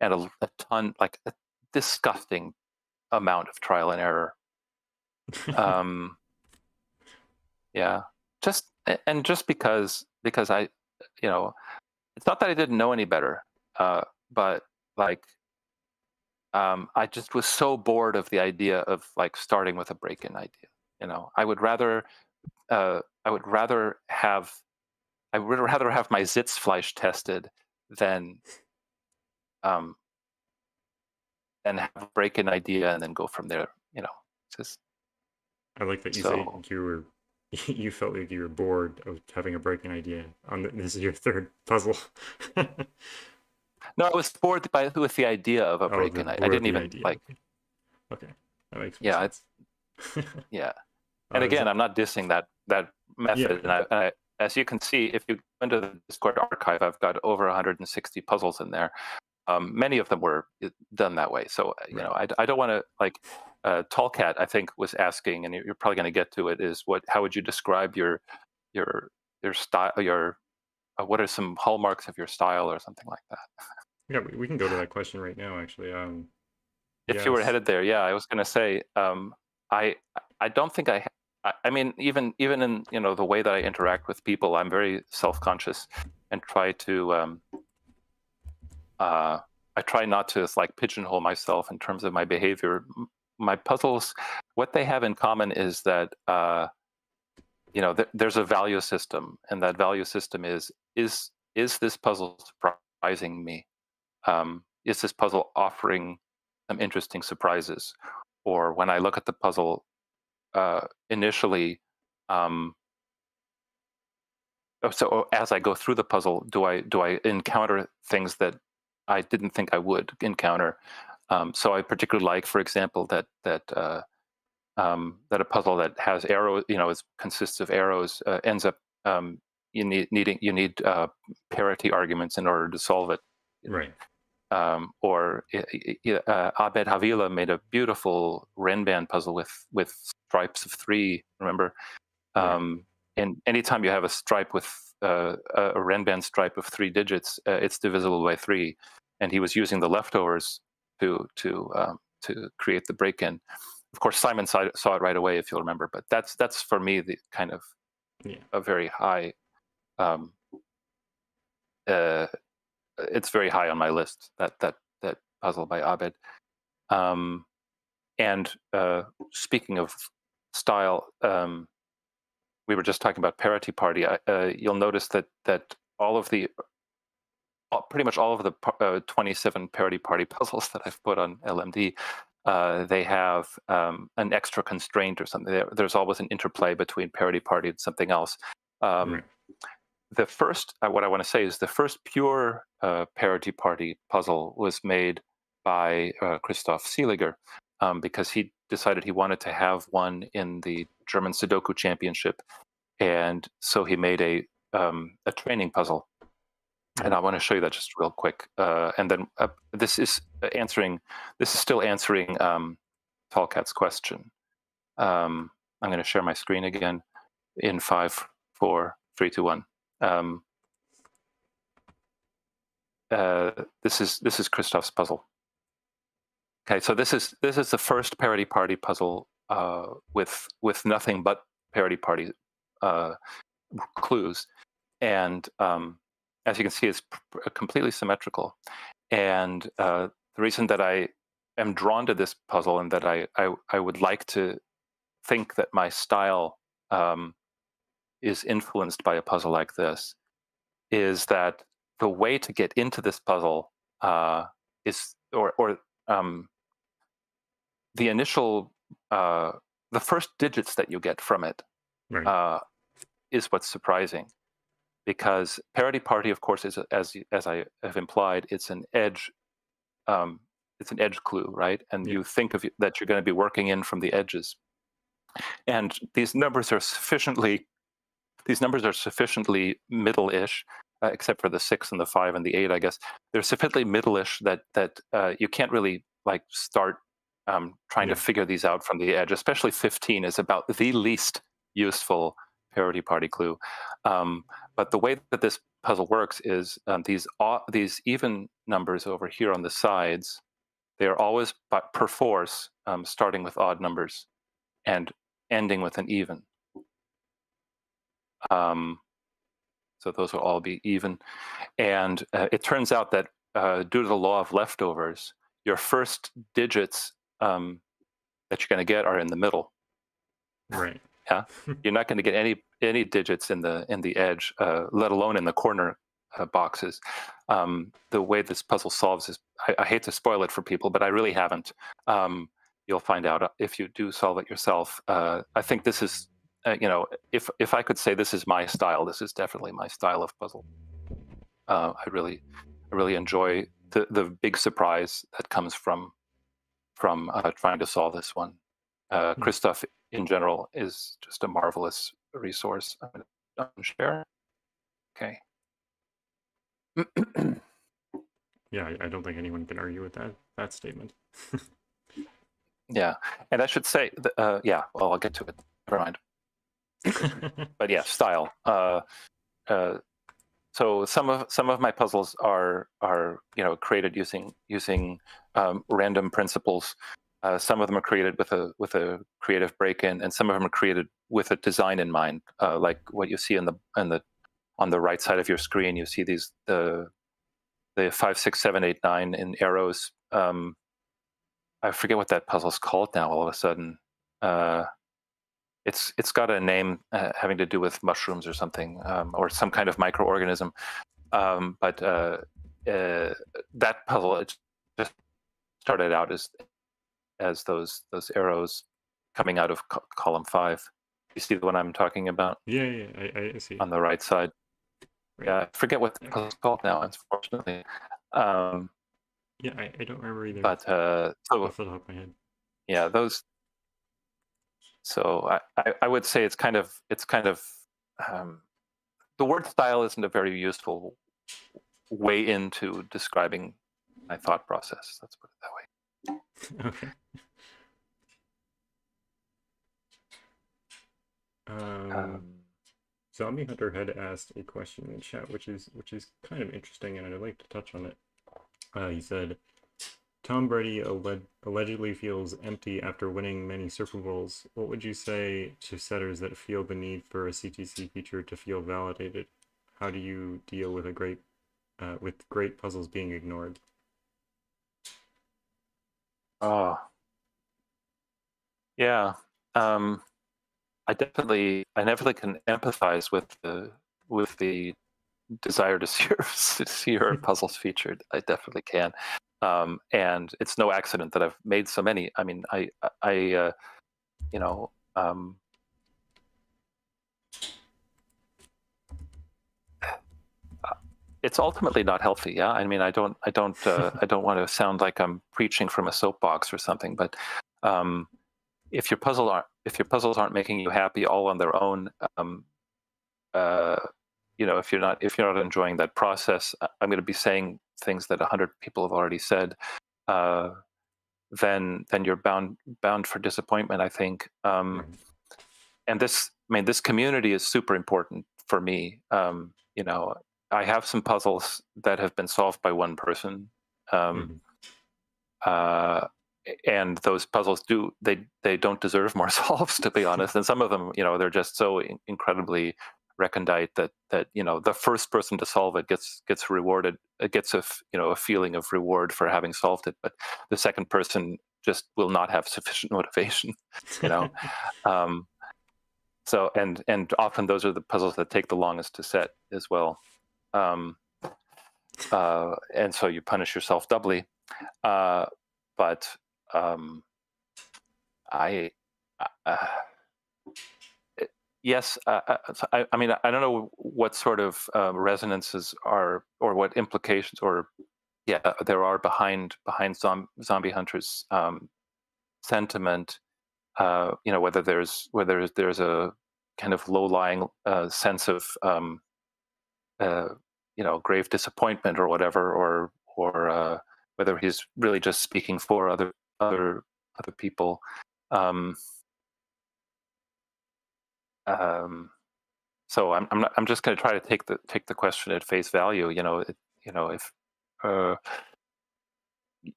and a ton, like a disgusting amount of trial and error. Just because I, it's not that I didn't know any better, but like I just was so bored of the idea of like starting with a break-in idea. I would rather have my Sitzfleisch tested than have a break-in idea and then go from there. Just. I like that you say you felt like you were bored of having a break-in idea. This is your third puzzle. No, I was bored with the idea of a break-in. I didn't even like. Okay, that makes sense. Yeah. And again, I'm not dissing that method. Yeah. And I, as you can see, if you go into the Discord archive, I've got over 160 puzzles in there. Many of them were done that way. So I don't want to like. Tallcat, I think, was asking, and you're probably going to get to it. Is how would you describe your style? What are some hallmarks of your style, or something like that? Yeah, we can go to that question right now. Actually, if you were headed there, I was going to say, I don't think I mean, even in the way that I interact with people, I'm very self-conscious and try to I try not to like pigeonhole myself in terms of my behavior. My puzzles, what they have in common is that there's a value system, and that value system is this puzzle surprising me? Is this puzzle offering some interesting surprises? Or when I look at the puzzle initially, so as I go through the puzzle, do I encounter things that I didn't think I would encounter? So I particularly like, for example, that a puzzle that has arrows, consists of arrows, ends up you need parity arguments in order to solve it. Right. Or Abed Havila made a beautiful Renban puzzle with stripes of 3. Remember, and anytime you have a stripe with a Renban stripe of 3 digits, it's divisible by 3. and he was using the leftovers to create the break-in. Of course, Simon saw it right away, if you'll remember. But that's for me the kind of a very high. It's very high on my list. That puzzle by Abed. And speaking of style, we were just talking about Parity Party. You'll notice that pretty much all of the 27 Parity Party puzzles that I've put on LMD, they have an extra constraint or something. There's always an interplay between Parity Party and something else. The first, what I want to say is the first pure Parity Party puzzle was made by Christoph Seeliger, because he decided he wanted to have one in the German Sudoku Championship, and so he made a training puzzle. And I want to show you that just real quick. And then this is still answering Tallcat's question. I'm going to share my screen again in 5, 4, 3, 2, 1. This is Christoph's puzzle. Okay, so this is the first Parity Party puzzle with nothing but Parity Party clues, and as you can see, it's completely symmetrical. And the reason that I am drawn to this puzzle and that I would like to think that my style is influenced by a puzzle like this is that the way to get into this puzzle is the initial the first digits that you get from it is what's surprising, because Parity Party, of course, is as I have implied, it's an edge clue, right? And you think of that you're going to be working in from the edges, and these numbers are sufficiently middle-ish, except for the 6 and the 5 and the 8, I guess. They're sufficiently middle-ish that you can't really start trying to figure these out from the edge. Especially 15 is about the least useful Parity Party clue. But the way that this puzzle works is these even numbers over here on the sides, they are always per force starting with odd numbers and ending with an even. So those will all be even. And it turns out that due to the law of leftovers, your first digits that you're going to get are in the middle. Right. Yeah. You're not going to get any digits in the edge, let alone in the corner boxes. The way this puzzle solves is, I hate to spoil it for people, but I really haven't. You'll find out if you do solve it yourself. I think this is, if I could say this is my style, this is definitely my style of puzzle. I really enjoy the big surprise that comes from trying to solve this one. Christoph, in general, is just a marvelous resource. I'm going to share. Okay. Yeah, I don't think anyone can argue with that statement. Yeah, and I should say, well, I'll get to it. Never mind. But yeah, style. So some of my puzzles are created using random principles. Some of them are created with a creative break-in, and some of them are created with a design in mind. Like what you see on the right side of your screen, you see the 5, 6, 7, 8, 9 in arrows. I forget what that puzzle's called now. All of a sudden, it's got a name having to do with mushrooms or something, or some kind of microorganism. But that puzzle, it just started out as those arrows coming out of column 5. You see the one I'm talking about? Yeah, I see. On the right side. Right. Yeah, I forget what the puzzle's called now, unfortunately. Yeah, I don't remember either. But off the top of my head. Yeah, those. So I would say it's kind of the word style isn't a very useful way into describing my thought process. Let's put it that way. Okay. Zombie Hunter had asked a question in the chat, which is kind of interesting, and I'd like to touch on it. He said, Tom Brady allegedly feels empty after winning many Super Bowls. What would you say to setters that feel the need for a CTC feature to feel validated? How do you deal with great puzzles being ignored? Oh, yeah. I definitely can empathize with the desire to see your puzzles featured. I definitely can. And it's no accident that I've made so many. I mean, you know, it's ultimately not healthy. Yeah, I mean, I don't want to sound like I'm preaching from a soapbox or something, but if your puzzles aren't making you happy all on their own, if you're not enjoying that process, I'm going to be saying things that 100 people have already said. Then you're bound for disappointment, I think. And this community is super important for me. I have some puzzles that have been solved by one person. And those puzzles they don't deserve more solves, to be honest. And some of them, they're just so incredibly recondite that the first person to solve it gets rewarded. It gets a feeling of reward for having solved it, but the second person just will not have sufficient motivation. So and often those are the puzzles that take the longest to set as well. And so you punish yourself doubly. But yes, I mean, I don't know what sort of resonances are, or what implications, there are behind Zombie Hunter's sentiment. Whether there's a kind of low-lying sense of grave disappointment or whatever, or whether he's really just speaking for other people. So I'm just going to try to take the question at face value.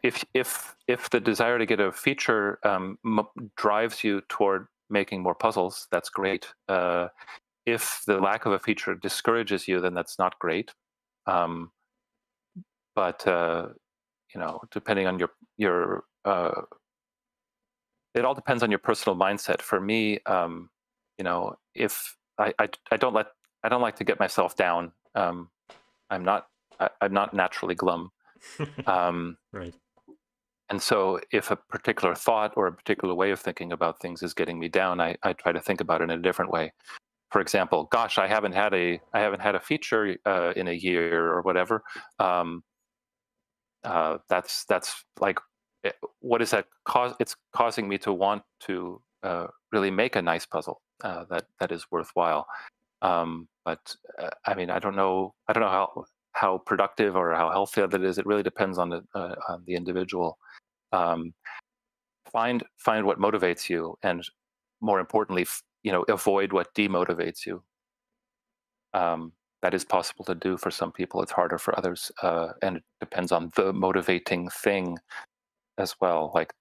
If the desire to get a feature drives you toward making more puzzles, that's great. If the lack of a feature discourages you, then that's not great. But depending on your it all depends on your personal mindset. For me, if I don't like to get myself down. I'm not naturally glum. Right. And so if a particular thought or a particular way of thinking about things is getting me down, I try to think about it in a different way. For example, gosh, I haven't had a feature in a year or whatever. That's like, what is that cause? It's causing me to want to really make a nice puzzle that is worthwhile. But I mean, I don't know how productive or how healthy that is. It really depends on the individual. Find what motivates you, and more importantly, avoid what demotivates you. That is possible to do for some people. It's harder for others, and it depends on the motivating thing as well. Like,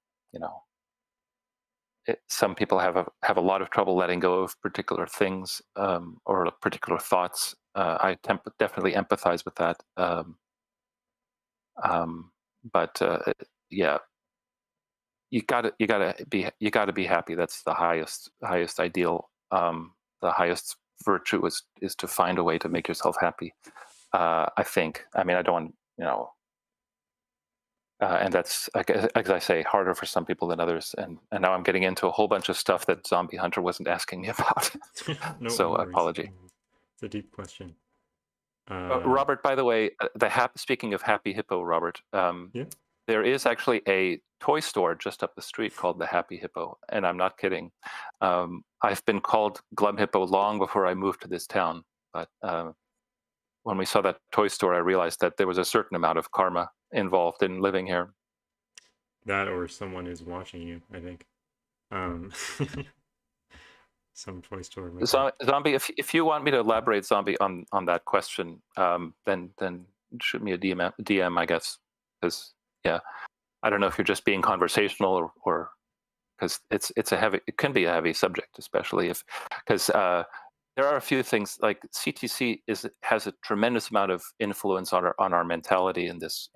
some people have a lot of trouble letting go of particular things or particular thoughts. I definitely empathize with that. But yeah, you gotta be happy. That's the highest ideal. The highest virtue is to find a way to make yourself happy. I think. I mean, I don't want, and that's, as I say, harder for some people than others. And now I'm getting into a whole bunch of stuff that Zombie Hunter wasn't asking me about. So apology. It's a deep question. Robert, by the way, speaking of Happy Hippo, Robert, there is actually a toy store just up the street called the Happy Hippo, and I'm not kidding. I've been called Glum Hippo long before I moved to this town, but when we saw that toy store, I realized that there was a certain amount of karma involved in living here. That, or someone is watching you, I think. Some toy store. Zombie, if you want me to elaborate, Zombie, on that question, then shoot me a DM, I guess, because yeah, I don't know if you're just being conversational or because it can be a heavy subject, especially if because there are a few things like CTC has a tremendous amount of influence on our mentality in this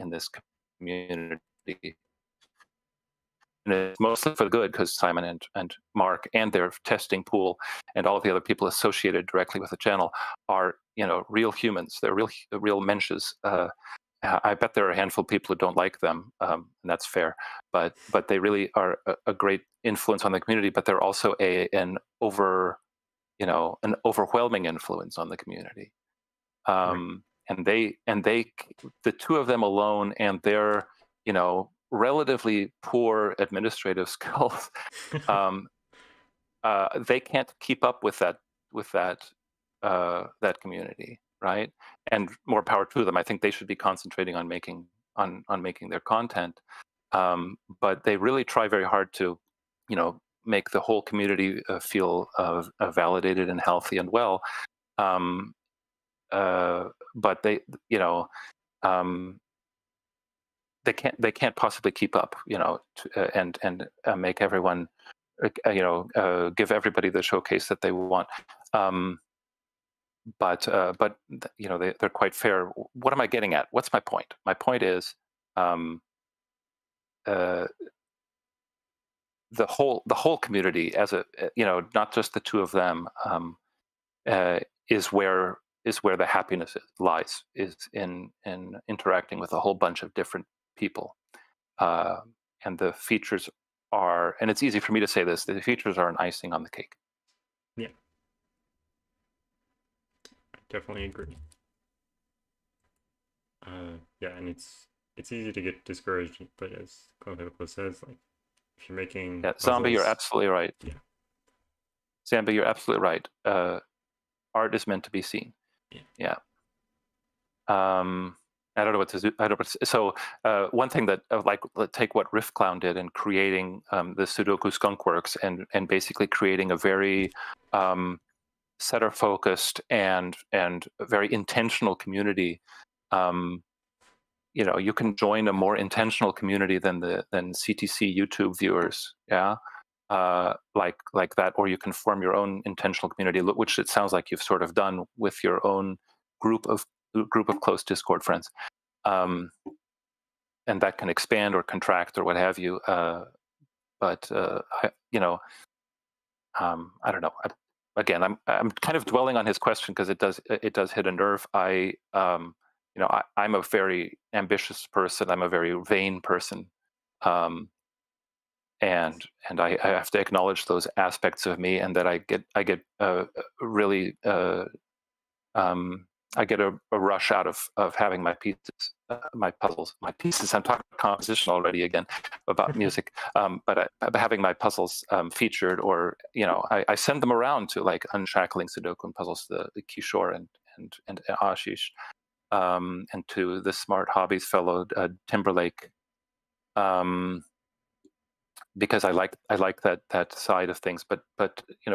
community. And it's mostly for the good because Simon and Mark and their testing pool and all of the other people associated directly with the channel are, real humans. They're real mensches. I bet there are a handful of people who don't like them, and that's fair. But they really are a great influence on the community. But they're also an overwhelming influence on the community. And they, the two of them alone, and their, relatively poor administrative skills, they can't keep up with that community, right? And more power to them. I think they should be concentrating on making their content, but they really try very hard to, make the whole community feel validated and healthy and well. But they, they can't possibly keep up, and make everyone, give everybody the showcase that they want. But they're quite fair. What am I getting at? What's my point? My point is, the whole community, as a not just the two of them, is where the happiness lies, is in interacting with a whole bunch of different people, and the features are, and it's easy for me to say this, the features are an icing on the cake. Yeah, I definitely agree. Yeah, and it's easy to get discouraged, but as Glum Hippo says, like, if you're making Zombie, you're absolutely right. Yeah, Zombie, you're absolutely right. Art is meant to be seen. Yeah. I don't know what to do. So one thing that, take what Riff Clown did in creating the Sudoku Skunkworks and basically creating a very setter focused and a very intentional community. You can join a more intentional community than CTC YouTube viewers. Yeah. Like that, or you can form your own intentional community, which it sounds like you've sort of done with your own group of close Discord friends, and that can expand or contract or what have you. But I don't know. Again, I'm kind of dwelling on his question because it does hit a nerve. I'm a very ambitious person. I'm a very vain person. And I have to acknowledge those aspects of me, and that I get really I get a rush out of having my pieces, my puzzles, my pieces. I'm talking composition already again about music, but having my puzzles featured, or I send them around to like Unshackling Sudoku and Puzzles, the Kishore and Ashish, and to the Smart Hobbies fellow Timberlake. Because I like that side of things, but a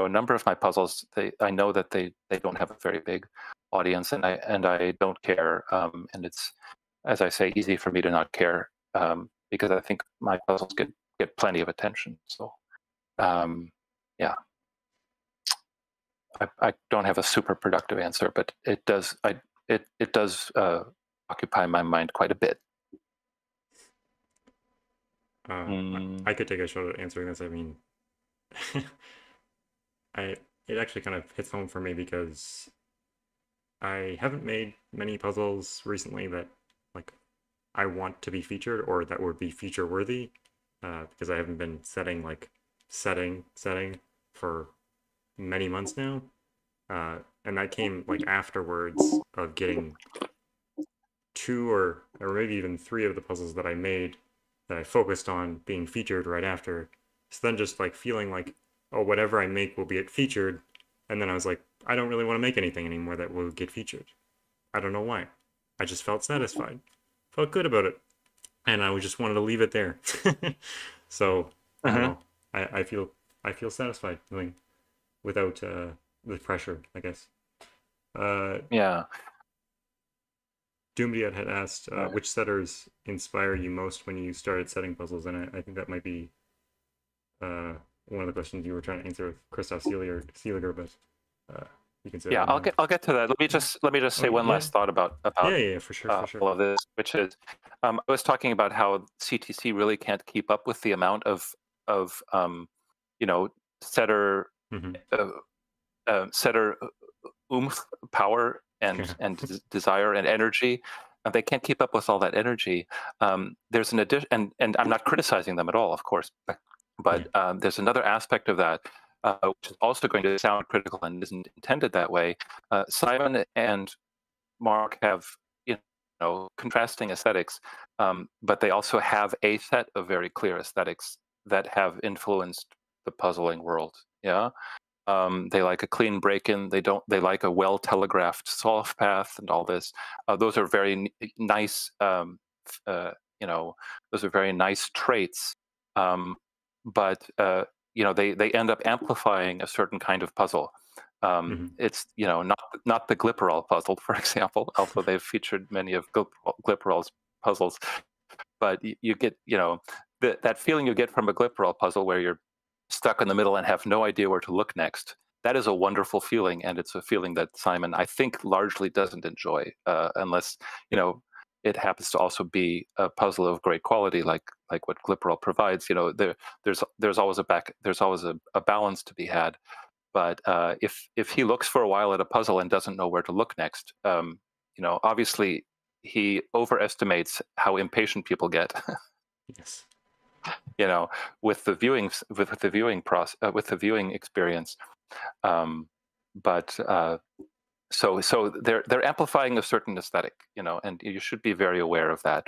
number of my puzzles, I know that they don't have a very big audience, and I don't care, and it's, as I say, easy for me to not care, because I think my puzzles get plenty of attention. So yeah, I don't have a super productive answer, but it does occupy my mind quite a bit. I could take a shot at answering this. I mean, it actually kind of hits home for me because I haven't made many puzzles recently that like I want to be featured or that would be feature worthy, because I haven't been setting for many months now, and that came like afterwards of getting 2 or maybe even 3 of the puzzles that I made that I focused on being featured right after. So then just like feeling like, oh, whatever I make will get featured. And then I was like, I don't really want to make anything anymore that will get featured. I don't know why. I just felt satisfied. Felt good about it. And I just wanted to leave it there. So I don't know. I feel satisfied doing without the pressure, I guess. Yeah. Doomdiat had asked which setters inspire you most when you started setting puzzles, and I think that might be one of the questions you were trying to answer with Christoph Seeliger, but you can say Yeah, I'll get to that. Let me just say one last thought about yeah, for sure. all of this, which is I was talking about how CTC really can't keep up with the amount of setter setter oomph, power, and desire and energy. They can't keep up with all that energy. There's an addition, and I'm not criticizing them at all, of course, but there's another aspect of that which is also going to sound critical and isn't intended that way. Simon and Mark have contrasting aesthetics, but they also have a set of very clear aesthetics that have influenced the puzzling world. Yeah. They like a clean break-in. They like a well-telegraphed solve path and all this. Those are very nice. Those are very nice traits. But they end up amplifying a certain kind of puzzle. It's not the Glipperall puzzle, for example, although they've featured many of Glipperall's puzzles. But you get that feeling you get from a Glipperall puzzle where you're stuck in the middle and have no idea where to look next. That is a wonderful feeling, and it's a feeling that Simon, I think, largely doesn't enjoy, unless it happens to also be a puzzle of great quality, like what Glipperall provides. There's always a balance to be had. But if he looks for a while at a puzzle and doesn't know where to look next, obviously he overestimates how impatient people get. Yes. With the viewing experience, so they're amplifying a certain aesthetic, and you should be very aware of that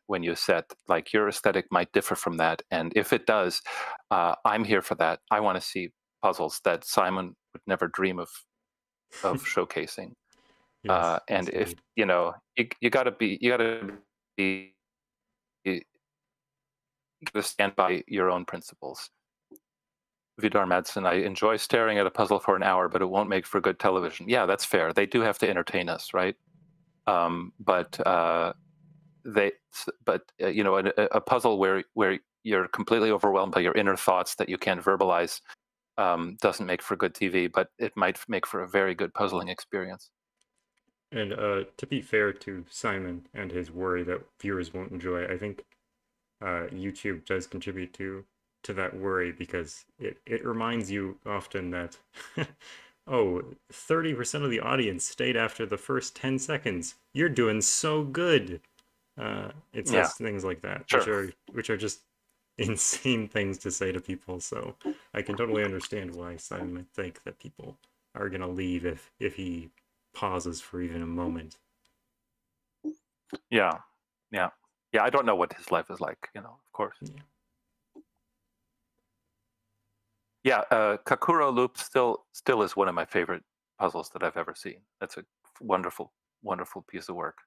when you set. Like, your aesthetic might differ from that, and if it does, I'm here for that. I want to see puzzles that Simon would never dream of showcasing. Yes, and yes, if you gotta be to stand by your own principles. Vidar Madsen, I enjoy staring at a puzzle for an hour, but it won't make for good television. Yeah, that's fair. They do have to entertain us, right? But a puzzle where you're completely overwhelmed by your inner thoughts that you can't verbalize doesn't make for good TV, but it might make for a very good puzzling experience. And to be fair to Simon and his worry that viewers won't enjoy, I think YouTube does contribute to that worry, because it reminds you often that 30% of the audience stayed after the first 10 seconds. You're doing so good. It says things like that, sure. which are just insane things to say to people. So I can totally understand why Simon might think that people are gonna leave if he pauses for even a moment. Yeah. I don't know what his life is like, of course. Yeah, Kakuro Loop still is one of my favorite puzzles that I've ever seen. That's a wonderful, wonderful piece of work,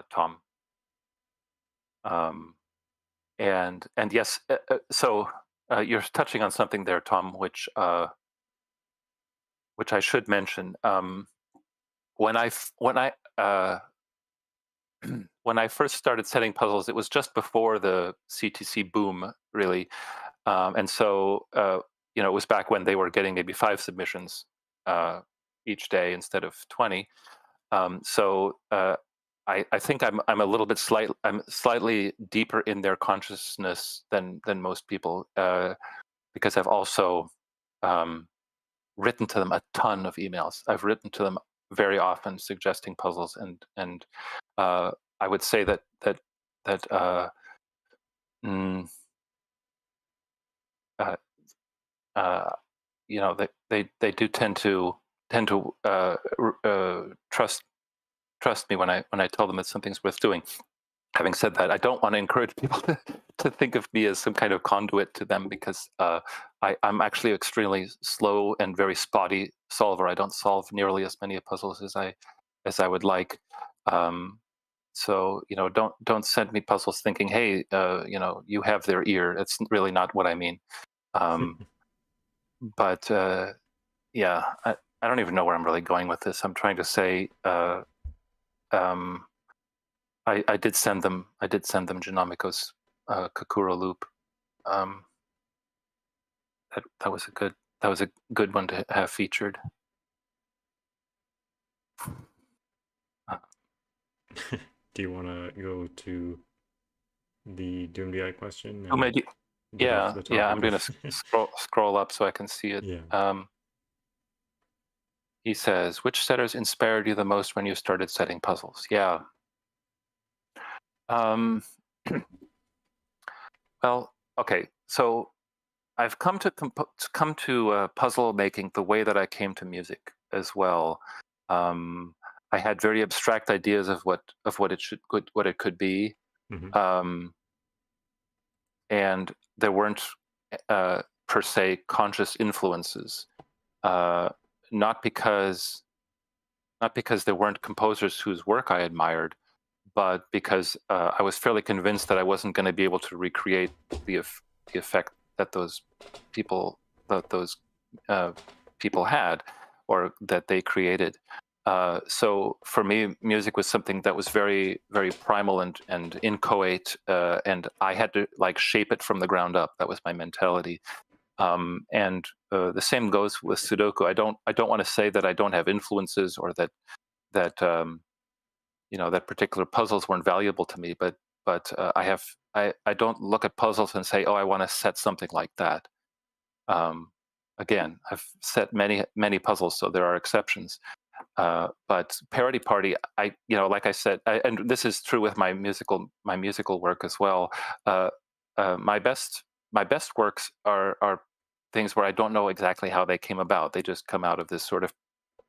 Tom. And yes, so you're touching on something there, Tom, which I should mention. When I when I first started setting puzzles, it was just before the CTC boom, really. And so, it was back when they were getting maybe 5 submissions each day instead of 20. So I think I'm a little bit slightly deeper in their consciousness than most people, because I've also written to them a ton of emails. I've written to them very often suggesting puzzles, and I would say that they do tend to trust me when I tell them that something's worth doing. Having said that, I don't want to encourage people to think of me as some kind of conduit to them, because I'm actually extremely slow and very spotty solver. I don't solve nearly as many puzzles as I would like. So don't send me puzzles thinking, hey, you have their ear. It's really not what I mean. But I don't even know where I'm really going with this. I'm trying to say I did send them Genomiko's kakuro loop. That was a good one to have featured. Do you want to go to the DoomDI question? Oh, maybe. Yeah. I'm going to scroll up so I can see it. Yeah. He says, which setters inspired you the most when you started setting puzzles? Yeah. Well, okay. So I've come to puzzle making the way that I came to music as well. I had very abstract ideas of what it could be, and there weren't per se conscious influences. Not because there weren't composers whose work I admired, but because I was fairly convinced that I wasn't going to be able to recreate the effect that those people had, or that they created. So for me, music was something that was very, very primal and inchoate, and I had to like shape it from the ground up. That was my mentality. And the same goes with Sudoku. I don't want to say that I don't have influences, or that that particular puzzles weren't valuable to me, but I don't look at puzzles and say, oh, I want to set something like that. Again, I've set many puzzles, so there are exceptions. But Parity Party, like I said, and this is true with my musical work as well. My best works are things where I don't know exactly how they came about. They just come out of this sort of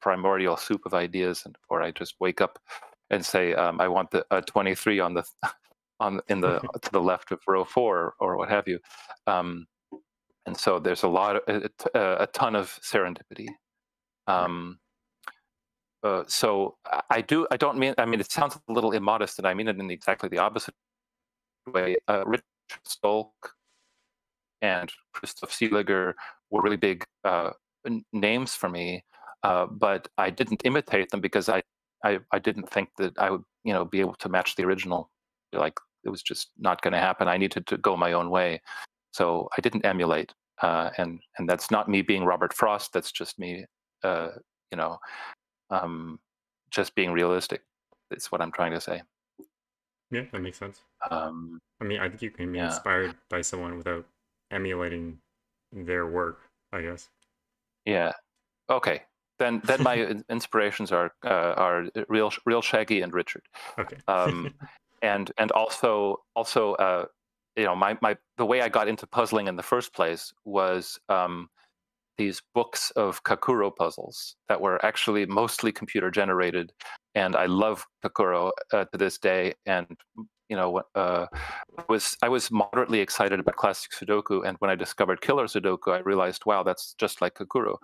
primordial soup of ideas, or I just wake up and say, I want the 23 on the to the left of row 4, or what have you. And so there's a ton of serendipity. So I mean, it sounds a little immodest, and I mean it in exactly the opposite way. Richard Stolk and Christoph Seeliger were really big names for me, but I didn't imitate them because I didn't think that I would be able to match the original. Like, it was just not going to happen. I needed to go my own way, so I didn't emulate. And that's not me being Robert Frost. That's just me, just being realistic. That's what I'm trying to say. Yeah, that makes sense. I mean, I think you can be inspired by someone without emulating their work, I guess. Yeah. Okay. Then my inspirations are real Shaggy and Richard. Okay. And also the way I got into puzzling in the first place was these books of kakuro puzzles that were actually mostly computer generated, and I love kakuro to this day. And I was moderately excited about classic Sudoku, and when I discovered killer Sudoku, I realized, wow, that's just like kakuro.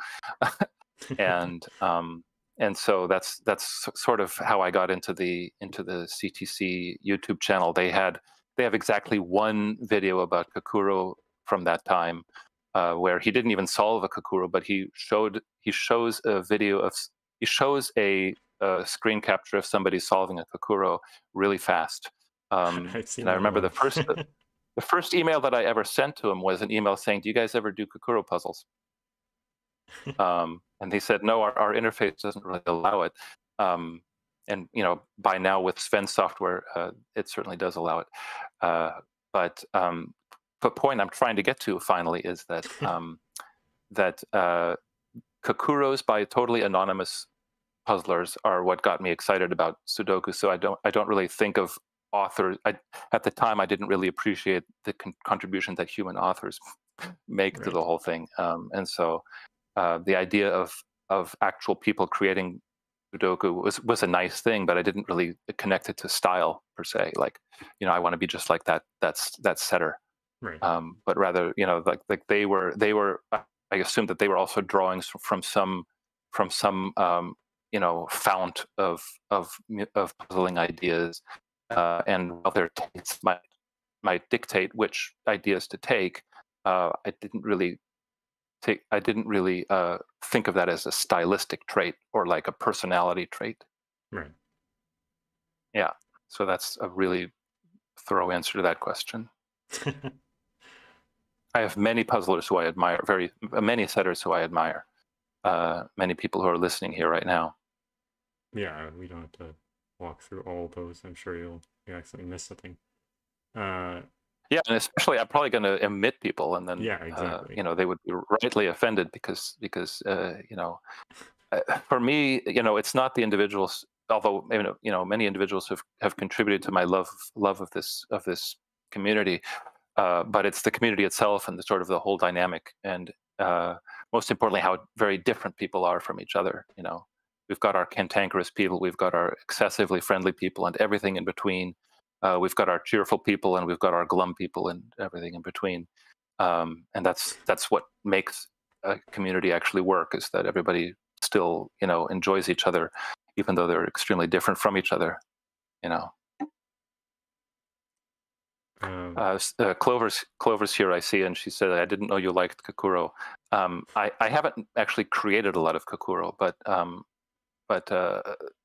And so that's sort of how I got into the CTC YouTube channel. They have exactly one video about kakuro from that time, where he didn't even solve a kakuro, but he shows a screen capture of somebody solving a kakuro really fast. And I remember the first email that I ever sent to him was an email saying, "Do you guys ever do kakuro puzzles?" And he said, "No, our interface doesn't really allow it." And by now with Sven's software, it certainly does allow it. But the point I'm trying to get to finally is that kakuros by totally anonymous puzzlers are what got me excited about Sudoku. So I don't really think of authors. At the time, I didn't really appreciate the contribution that human authors make to the whole thing. And so the idea of actual people creating Sudoku was a nice thing, but I didn't really connect it to style per se. Like, I want to be just like that setter. Right. But rather, like they were. I assumed that they were also drawings from some fount of puzzling ideas, and while their tastes might dictate which ideas to take, I didn't really think of that as a stylistic trait or like a personality trait. Right. Yeah, so that's a really thorough answer to that question. I have many puzzlers who I admire, many setters who I admire. Many people who are listening here right now. Yeah, we don't have to walk through all those. I'm sure you accidentally miss something. Yeah, and especially I'm probably going to omit people, and then yeah, exactly. they would be rightly offended because for me, it's not the individuals. Although many individuals have contributed to my love of this community, but it's the community itself and the sort of the whole dynamic, and most importantly, how very different people are from each other. We've got our cantankerous people, we've got our excessively friendly people, and everything in between. We've got our cheerful people, and we've got our glum people, and everything in between. And that's what makes a community actually work, is that everybody still enjoys each other, even though they're extremely different from each other. Clover's here, I see, and she said, "I didn't know you liked kakuro." I haven't actually created a lot of kakuro, but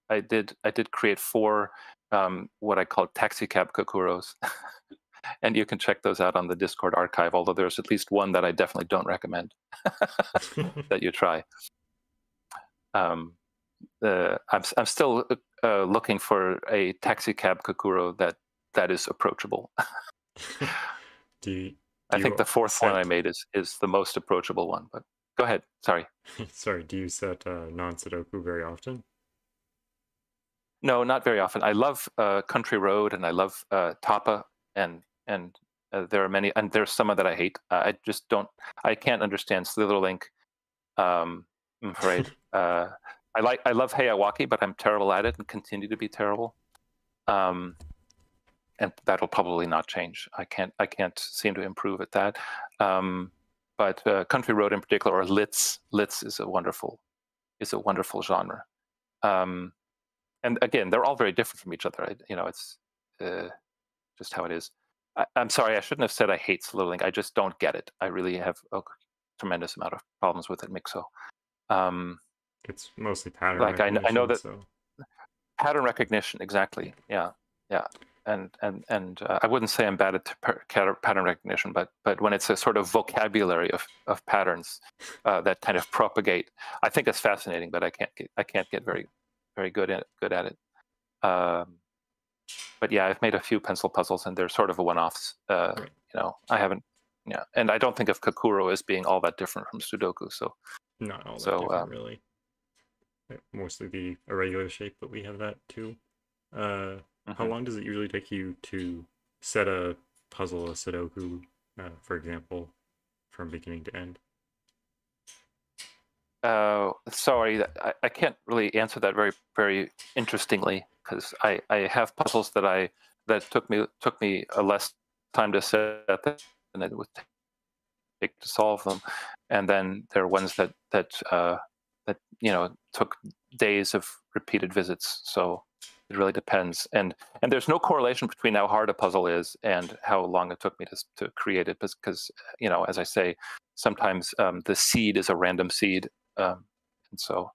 I did create 4 what I call taxicab kakuros, and you can check those out on the Discord archive. Although there's at least one that I definitely don't recommend that you try. I'm still looking for a taxicab kakuro that is approachable. I think the 4th one I made is the most approachable one. But go ahead. Sorry. Sorry. Do you set non-Sudoku very often? No, not very often. I love Country Road, and I love Tapa, and there are many, and there's some that I hate. I just don't. I can't understand Slitherlink. I'm afraid. I love Hayawaki, but I'm terrible at it and continue to be terrible. And that'll probably not change. I can't seem to improve at that. But Country Road in particular, or Litz is a wonderful genre. And again, they're all very different from each other. It's just how it is. I'm sorry, I shouldn't have said I hate Slitherlink. I just don't get it. I really have a tremendous amount of problems with it, Mixo. It's mostly pattern recognition. I know that so. Pattern recognition, exactly. Yeah. And I wouldn't say I'm bad at pattern recognition, but when it's a sort of vocabulary of patterns that kind of propagate, I think it's fascinating, but I can't get very very good at it. But yeah, I've made a few pencil puzzles, and they're sort of one-offs. I haven't. Yeah, and I don't think of kakuro as being all that different from Sudoku. So not all that different, really. Mostly the irregular shape, but we have that too. How long does it usually take you to set a puzzle, a Sudoku, for example, from beginning to end? Sorry, I can't really answer that very, very interestingly, because I have puzzles that took me a less time to set than it would take to solve them, and then there are ones that took days of repeated visits. So it really depends, and there's no correlation between how hard a puzzle is and how long it took me to create it, because as I say, sometimes the seed is a random seed, and so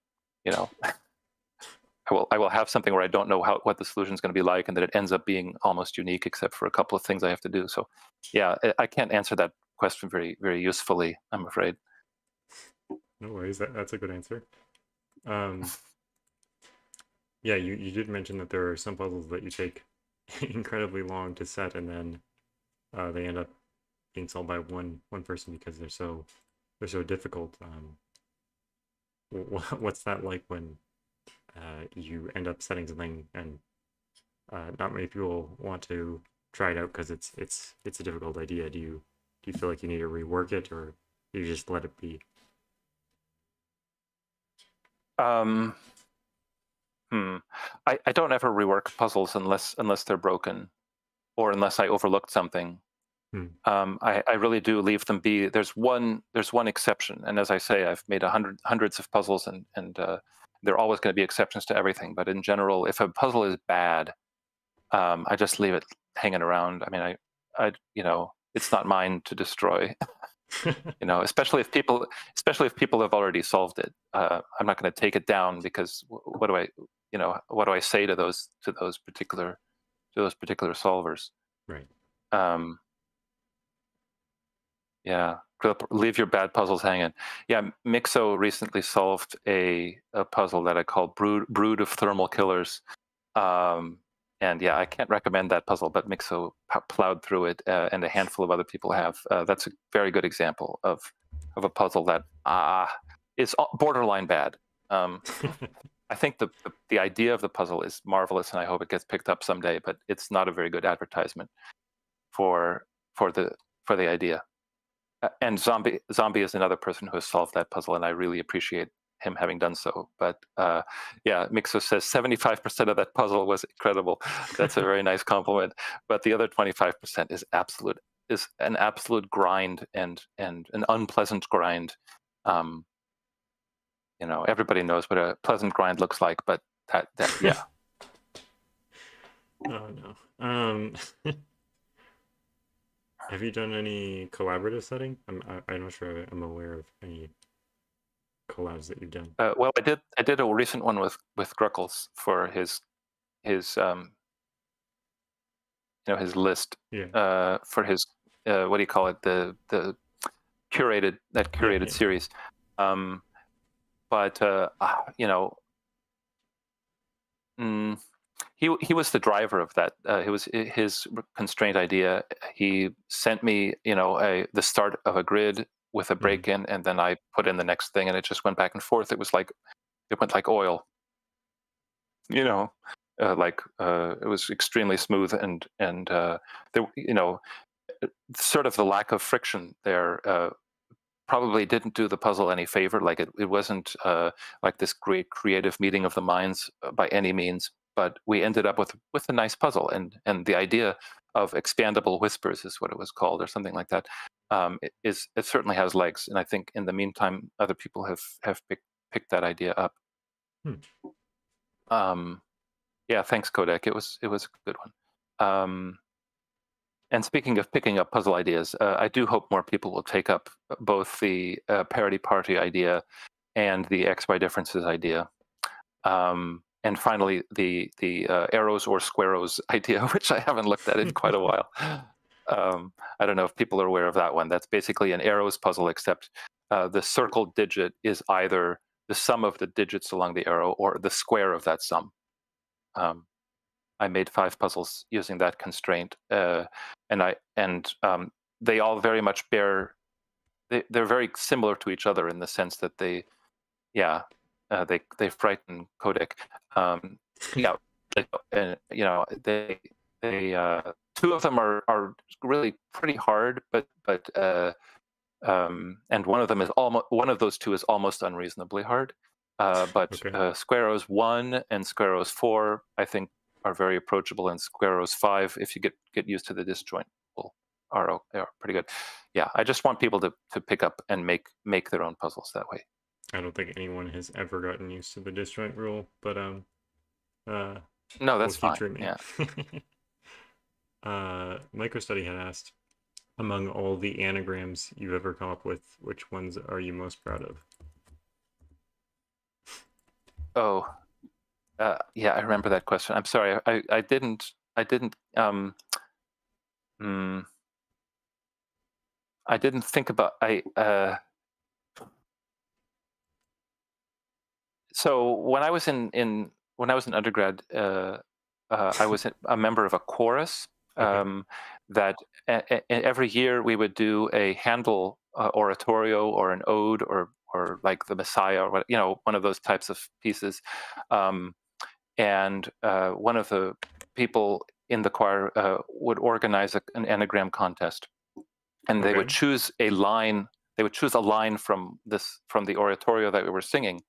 I will have something where I don't know what the solution is going to be like, and that it ends up being almost unique except for a couple of things I have to do. So yeah, I can't answer that question very, very usefully, I'm afraid. No worries, that's a good answer. Yeah, you did mention that there are some puzzles that you take incredibly long to set, and then they end up being solved by one person because they're so difficult. What's that like when you end up setting something and not many people want to try it out because it's a difficult idea? Do you feel like you need to rework it, or do you just let it be? I don't ever rework puzzles unless they're broken, or unless I overlooked something. I really do leave them be. There's one exception, and as I say, I've made hundreds of puzzles, and there are always going to be exceptions to everything. But in general, if a puzzle is bad, I just leave it hanging around. I mean, I it's not mine to destroy. Especially if people have already solved it. I'm not going to take it down because what do I? what do I say to those particular solvers? Right. Yeah, leave your bad puzzles hanging. Yeah, Mixo recently solved a puzzle that I called Brood of Thermal Killers. And yeah, I can't recommend that puzzle, but Mixo plowed through it, and a handful of other people have. That's a very good example of a puzzle that is borderline bad. I think the idea of the puzzle is marvelous, and I hope it gets picked up someday. But it's not a very good advertisement for the idea. And Zombie is another person who has solved that puzzle, and I really appreciate him having done so. But yeah, Mixo says 75% of that puzzle was incredible. That's a very nice compliment. But the other 25% is an absolute grind and an unpleasant grind. Everybody knows what a pleasant grind looks like, but that yeah. Oh no. Have you done any collaborative setting? I'm not sure I'm aware of any collabs that you've done. Well, I did a recent one with Gruckles for his his list. Yeah. For his what do you call it, the curated series. But he was the driver of that. It was his constraint idea. He sent me, the start of a grid with a break in, and then I put in the next thing, and it just went back and forth. It went like oil. It was extremely smooth, and there, sort of the lack of friction there probably didn't do the puzzle any favor. Like it wasn't like this great creative meeting of the minds by any means, but we ended up with a nice puzzle, and the idea of expandable whispers is what it was called, or something like that. It certainly has legs, and I think in the meantime other people have picked that idea up. Yeah, thanks, Kodak. It was a good one. And speaking of picking up puzzle ideas, I do hope more people will take up both the Parity idea and the XY differences idea. And finally, the arrows or squaros idea, which I haven't looked at in quite a while. I don't know if people are aware of that one. That's basically an arrows puzzle, except the circled digit is either the sum of the digits along the arrow or the square of that sum. I made 5 puzzles using that constraint, and they all very much they're very similar to each other in the sense that they frighten Kodak. They 2 of them are really pretty hard, but and one of those 2 is almost unreasonably hard. But Squaros 1 and Squaros 4, I think, are very approachable, and Squaros 5, if you get used to the disjoint, are pretty good. Yeah, I just want people to pick up and make their own puzzles that way. I don't think anyone has ever gotten used to the disjoint rule, but no, that's fine. Yeah. MicroStudy had asked, among all the anagrams you've ever come up with, which ones are you most proud of? Oh, yeah, I remember that question. I'm sorry, I didn't think about so when I was in undergrad, I was a member of a chorus that every year we would do a Handel oratorio or an ode or like the Messiah, or one of those types of pieces. And one of the people in the choir would organize an anagram contest, and they would choose a line. They would choose a line from the oratorio that we were singing.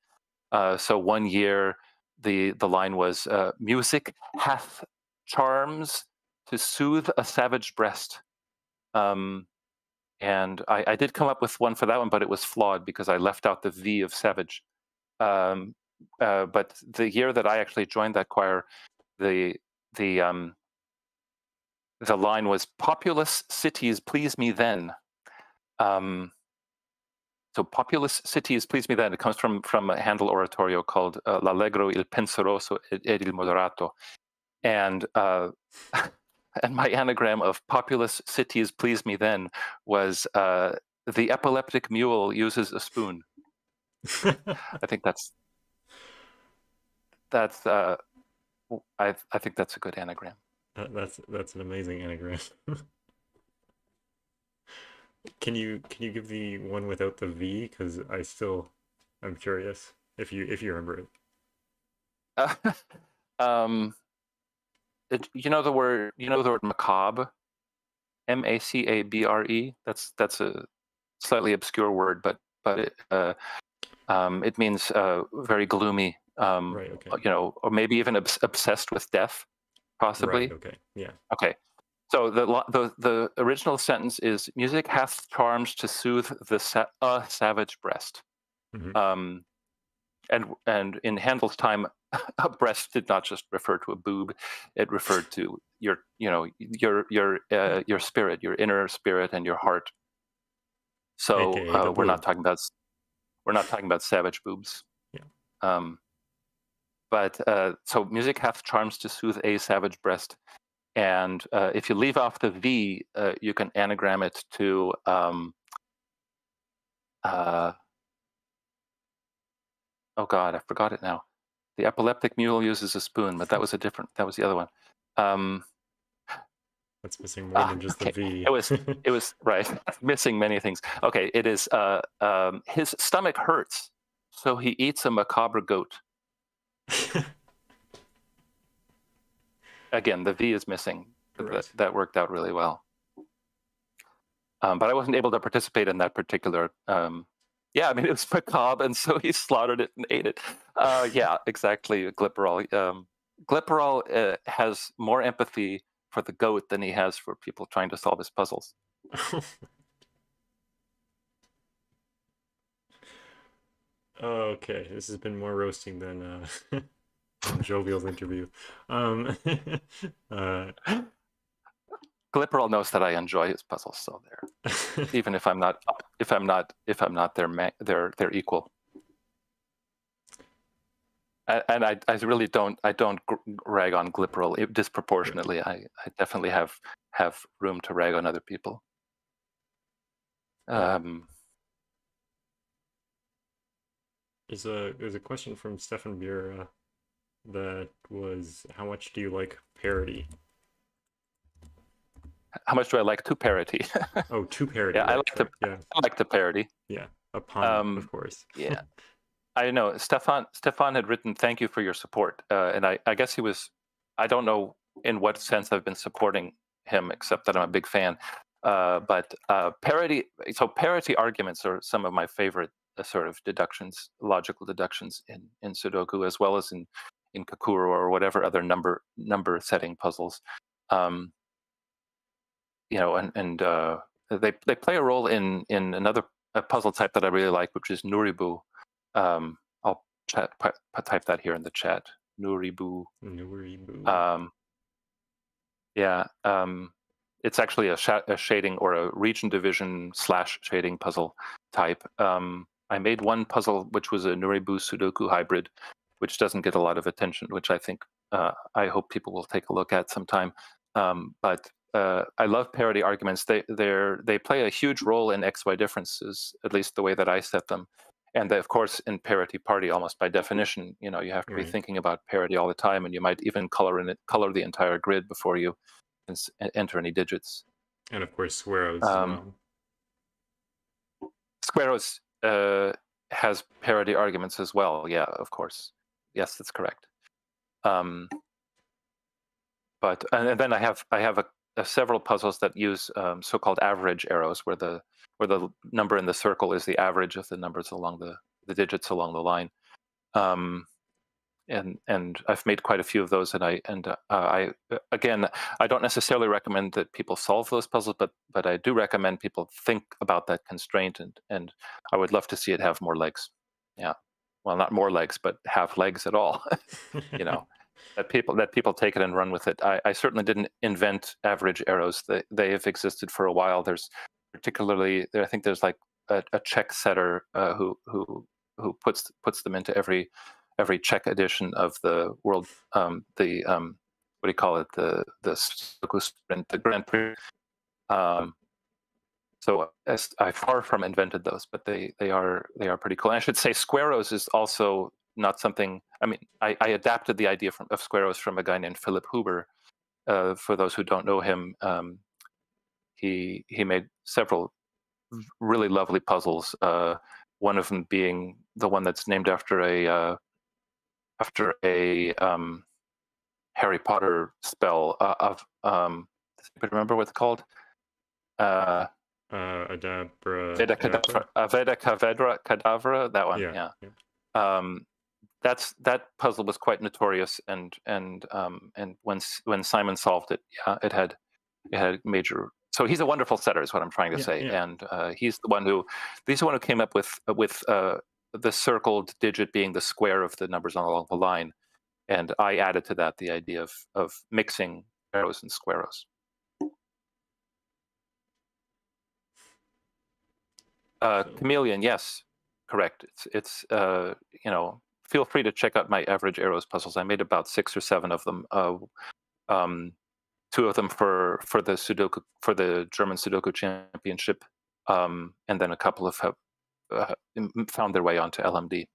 So one year, the line was "Music hath charms to soothe a savage breast." And I did come up with one for that one, but it was flawed because I left out the V of savage. But the year that I actually joined that choir, the line was "Populous cities please me then." so populous cities please me then. It comes from a Handel oratorio called L'Allegro il penseroso ed il moderato. And and my anagram of populous cities please me then was the epileptic mule uses a spoon. I think that's I think that's a good anagram. That's an amazing anagram. Can you give the one without the V? Because I'm curious if you remember it. You know the word macabre, macabre. That's a slightly obscure word, but it means very gloomy. Right. Okay. You know, or maybe even obsessed with death, possibly. Right. Okay. Yeah. Okay. So the original sentence is music hath charms to soothe the savage breast. Mm-hmm. And in Handel's time, a breast did not just refer to a boob; it referred to your spirit, your inner spirit, and your heart. So we're not talking about savage boobs. Yeah. But so music hath charms to soothe a savage breast, and if you leave off the V, you can anagram it to oh God, I forgot it now. The epileptic mule uses a spoon, but that was the other one. That's missing more than just okay. the V. It was right. Missing many things. Okay, it is his stomach hurts, so he eats a macabre goat. Again, the V is missing. Right. That worked out really well. But I wasn't able to participate in that particular. Yeah, I mean, it was macabre, and so he slaughtered it and ate it. Yeah, exactly, Glipperall. Glipperall has more empathy for the goat than he has for people trying to solve his puzzles. Okay, this has been more roasting than Jovial's interview. Glipperall knows that I enjoy his puzzles, so there. Even if I'm not their equal. And I really don't rag on Glipperall disproportionately. I definitely have room to rag on other people. There's a question from Stefan Buer that was, how much do you like Parity? How much do I like to Parity? Oh, to Parity. Yeah, right, I like the Parity. Yeah, a pun, of course. Yeah. I know Stefan had written, "Thank you for your support," and I guess he was. I don't know in what sense I've been supporting him, except that I'm a big fan. But parity. So parity arguments are some of my favorite sort of deductions, logical deductions in Sudoku, as well as in kakuro or whatever other number setting puzzles. You know, and they play a role in another puzzle type that I really like, which is Nuribu. I'll type that here in the chat. Nuribu. Yeah. It's actually a shading or a region division / shading puzzle type. I made one puzzle which was a Nuribu Sudoku hybrid, which doesn't get a lot of attention, which I think I hope people will take a look at sometime. But I love parity arguments. They play a huge role in XY differences, at least the way that I set them. And they, of course, in parity party, almost by definition, you know, you have to be thinking about parity all the time, and you might even color the entire grid before you enter any digits. And of course, Squaros. Squaros has parity arguments as well. Yeah, of course. Yes, that's correct. But and then I have several puzzles that use so-called average arrows, where the number in the circle is the average of the numbers along the digits along the line. And I've made quite a few of those, and I again, I don't necessarily recommend that people solve those puzzles, but I do recommend people think about that constraint, and I would love to see it have more legs. Yeah, well, not more legs, but have legs at all. You know, that people take it and run with it. I certainly didn't invent average arrows. They have existed for a while. There's particularly I think there's like a Czech setter who puts them into every Czech edition of the world, what do you call it, the Sudoku Sprint, the Grand Prix. So I far from invented those, but they are pretty cool. And I should say Squaros is also not something. I mean, I adapted the idea of Squaros from a guy named Philip Huber. For those who don't know him, he made several really lovely puzzles. One of them being the one that's named after a Harry Potter spell of does anybody remember what it's called? Adabra. Veda Cadavra. That one. Yeah. That puzzle was quite notorious, and when Simon solved it, it had major. So he's a wonderful setter, is what I'm trying to say, and he's the one who came up with the circled digit being the square of the numbers along the line, and I added to that the idea of mixing arrows and squaros. Chameleon, yes, correct. It's feel free to check out my average arrows puzzles. I made about 6 or 7 of them. 2 of them for the German Sudoku Championship, and then a couple of have found their way onto LMD.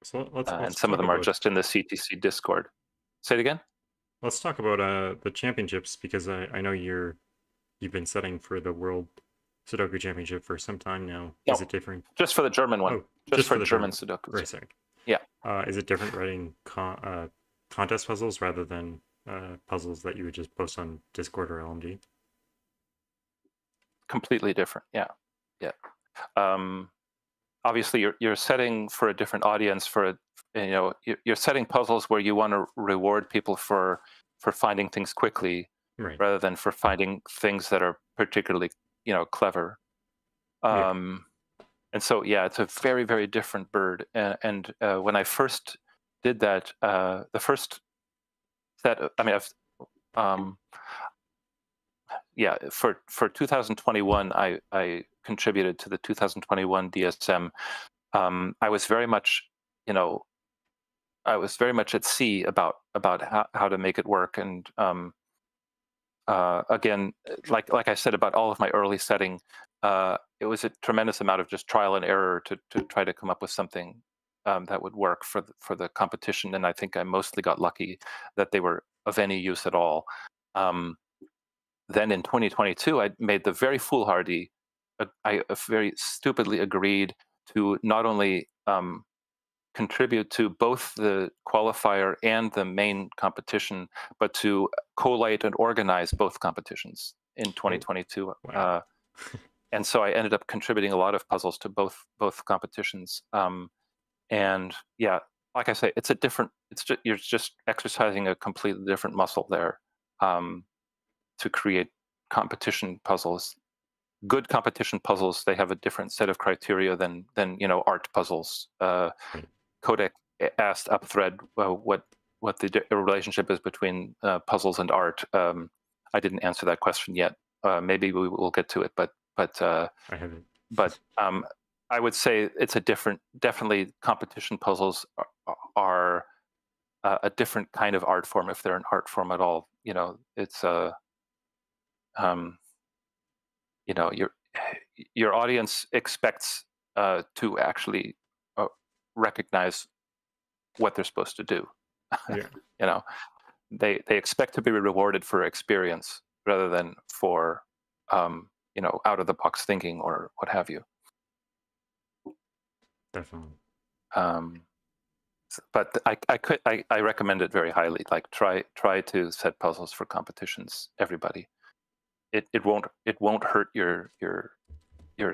So let's and some of them are just in the CTC Discord. Say it again. Let's talk about the championships, because I know you've been setting for the World Sudoku Championship for some time now. No, is it different? Just for the German one. Oh, just for the German Sudoku. Right, sorry. Yeah. Is it different writing contest puzzles rather than puzzles that you would just post on Discord or LMD? Completely different. Yeah. Obviously, you're setting for a different audience. You're setting puzzles where you want to reward people for finding things quickly, right, rather than for finding things that are particularly clever. And so, it's a very, very different bird. And when I first did that, the first set, for 2021, I contributed to the 2021 DSM. I was very much, at sea about how to make it work. And again, like I said about all of my early setting, it was a tremendous amount of just trial and error to try to come up with something that would work for the competition. And I think I mostly got lucky that they were of any use at all. Then in 2022, I made the very foolhardy. I very stupidly agreed to not only contribute to both the qualifier and the main competition, but to collate and organize both competitions in 2022. Wow. And so I ended up contributing a lot of puzzles to both competitions. And like I say, you're just exercising a completely different muscle there to create competition puzzles. Good competition puzzles, they have a different set of criteria than art puzzles. Kodak asked Upthread what the relationship is between puzzles and art. I didn't answer that question yet. Maybe we will get to it, but I haven't. But I would say it's definitely competition puzzles are a different kind of art form, if they're an art form at all. It's your audience expects to actually recognize what they're supposed to do. Yeah. They expect to be rewarded for experience rather than for out of the box thinking or what have you. Definitely. But I recommend it very highly. Like try to set puzzles for competitions. Everybody, it won't hurt your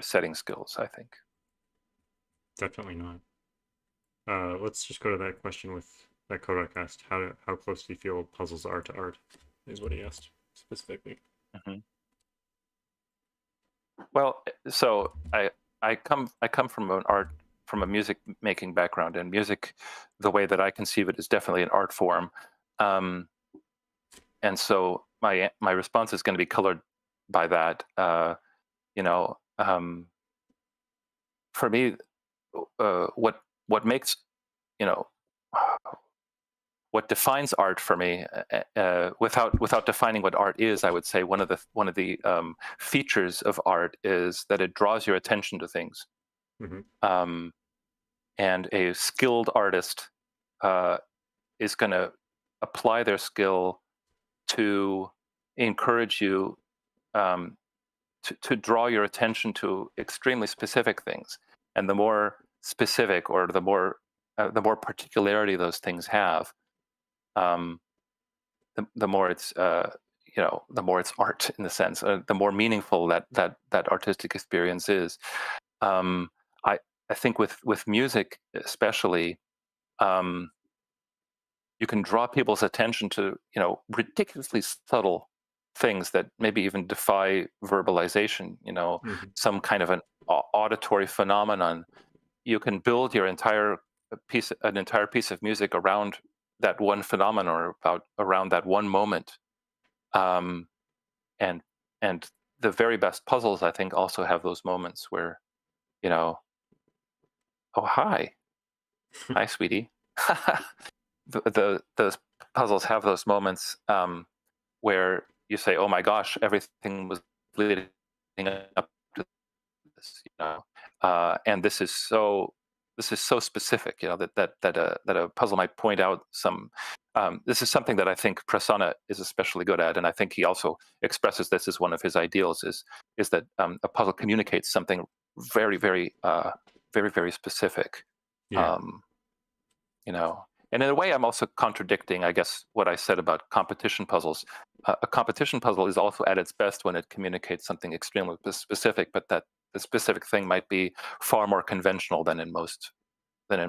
setting skills, I think. Definitely not. Let's just go to that question with that Kodak asked. How close do you feel puzzles are to art? Is what he asked specifically. Mm-hmm. Well, so I come from from a music making background, and music, the way that I conceive it, is definitely an art form. And so my response is going to be colored by that. for me, what makes, you know, what defines art for me, without defining what art is, I would say one of the features of art is that it draws your attention to things. Mm-hmm. And a skilled artist is going to apply their skill to encourage you to draw your attention to extremely specific things. And the more specific, or the more particularity those things have, the more it's the more it's art, in the sense, the more meaningful that artistic experience is. I think with music especially, you can draw people's attention to, you know, ridiculously subtle things that maybe even defy verbalization. You know, some kind of an auditory phenomenon. You can build your entire piece of music around that one phenomenon, or around that one moment. And the very best puzzles, I think, also have those moments where, you know, oh, hi, sweetie. Those puzzles have those moments where you say, "Oh my gosh, everything was leading up to this," you know, and this is so specific, you know, that a puzzle might point out some. This is something that I think Prasanna is especially good at, and I think he also expresses this as one of his ideals: is that a puzzle communicates something very, very, very, very specific. Yeah. You know. And in a way, I'm also contradicting, I guess, what I said about competition puzzles. A competition puzzle is also at its best when it communicates something extremely specific, but that the specific thing might be far more conventional than in most, you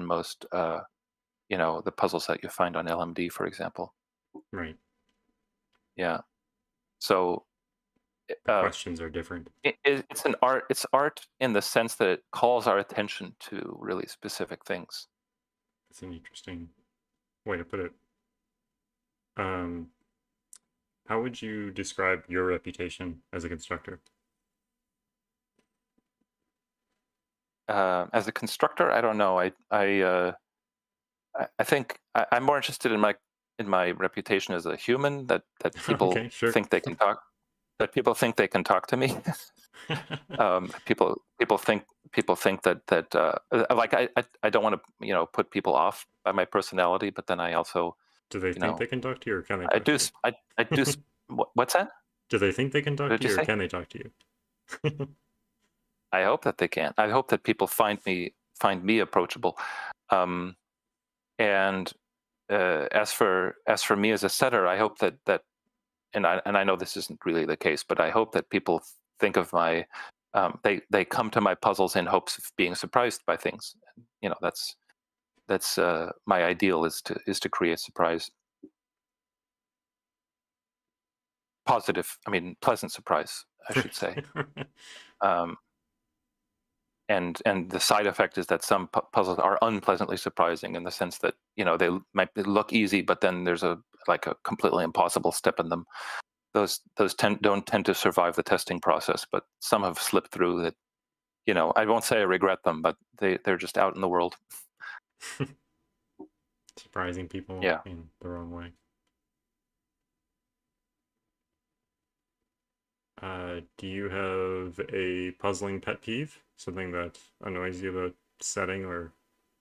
know, the puzzles that you find on LMD, for example. Right. Yeah. So the questions are different. It's an art. It's art in the sense that it calls our attention to really specific things. That's an interesting way to put it. How would you describe your reputation as a constructor? As a constructor, I don't know. I think I'm more interested in my reputation as a human. That people Okay, sure. think they can talk. That people think they can talk to me. People think that like I don't want to, you know, put people off by my personality, but then I also do they think they can talk to you, or can they? I do. What's that? Do they think they can talk to you, or can they talk to you? I hope that they can. I hope that people find me approachable. And as for me as a setter, I hope that and I know this isn't really the case, but I hope that people think of my they come to my puzzles in hopes of being surprised by things. You know, that's my ideal, is to create surprise. Pleasant surprise, I should say. And the side effect is that some puzzles are unpleasantly surprising, in the sense that, you know, they might look easy, but then there's a completely impossible step in them. Those don't tend to survive the testing process, but some have slipped through that. You know, I won't say I regret them, but they're just out in the world. Surprising people in the wrong way. Do you have a puzzling pet peeve? Something that annoys you about setting or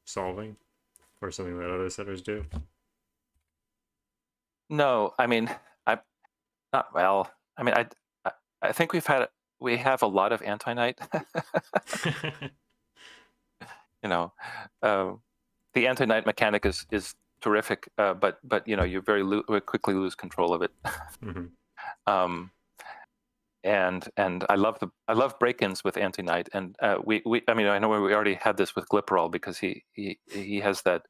solving, or something that other setters do? No, I mean, not well. I mean, I think we have a lot of anti-night. You know, the anti-night mechanic is terrific, but you know, you very quickly lose control of it. Mm-hmm. And I love break-ins with anti-night, and I mean, I know we already had this with Glipperall, because he has that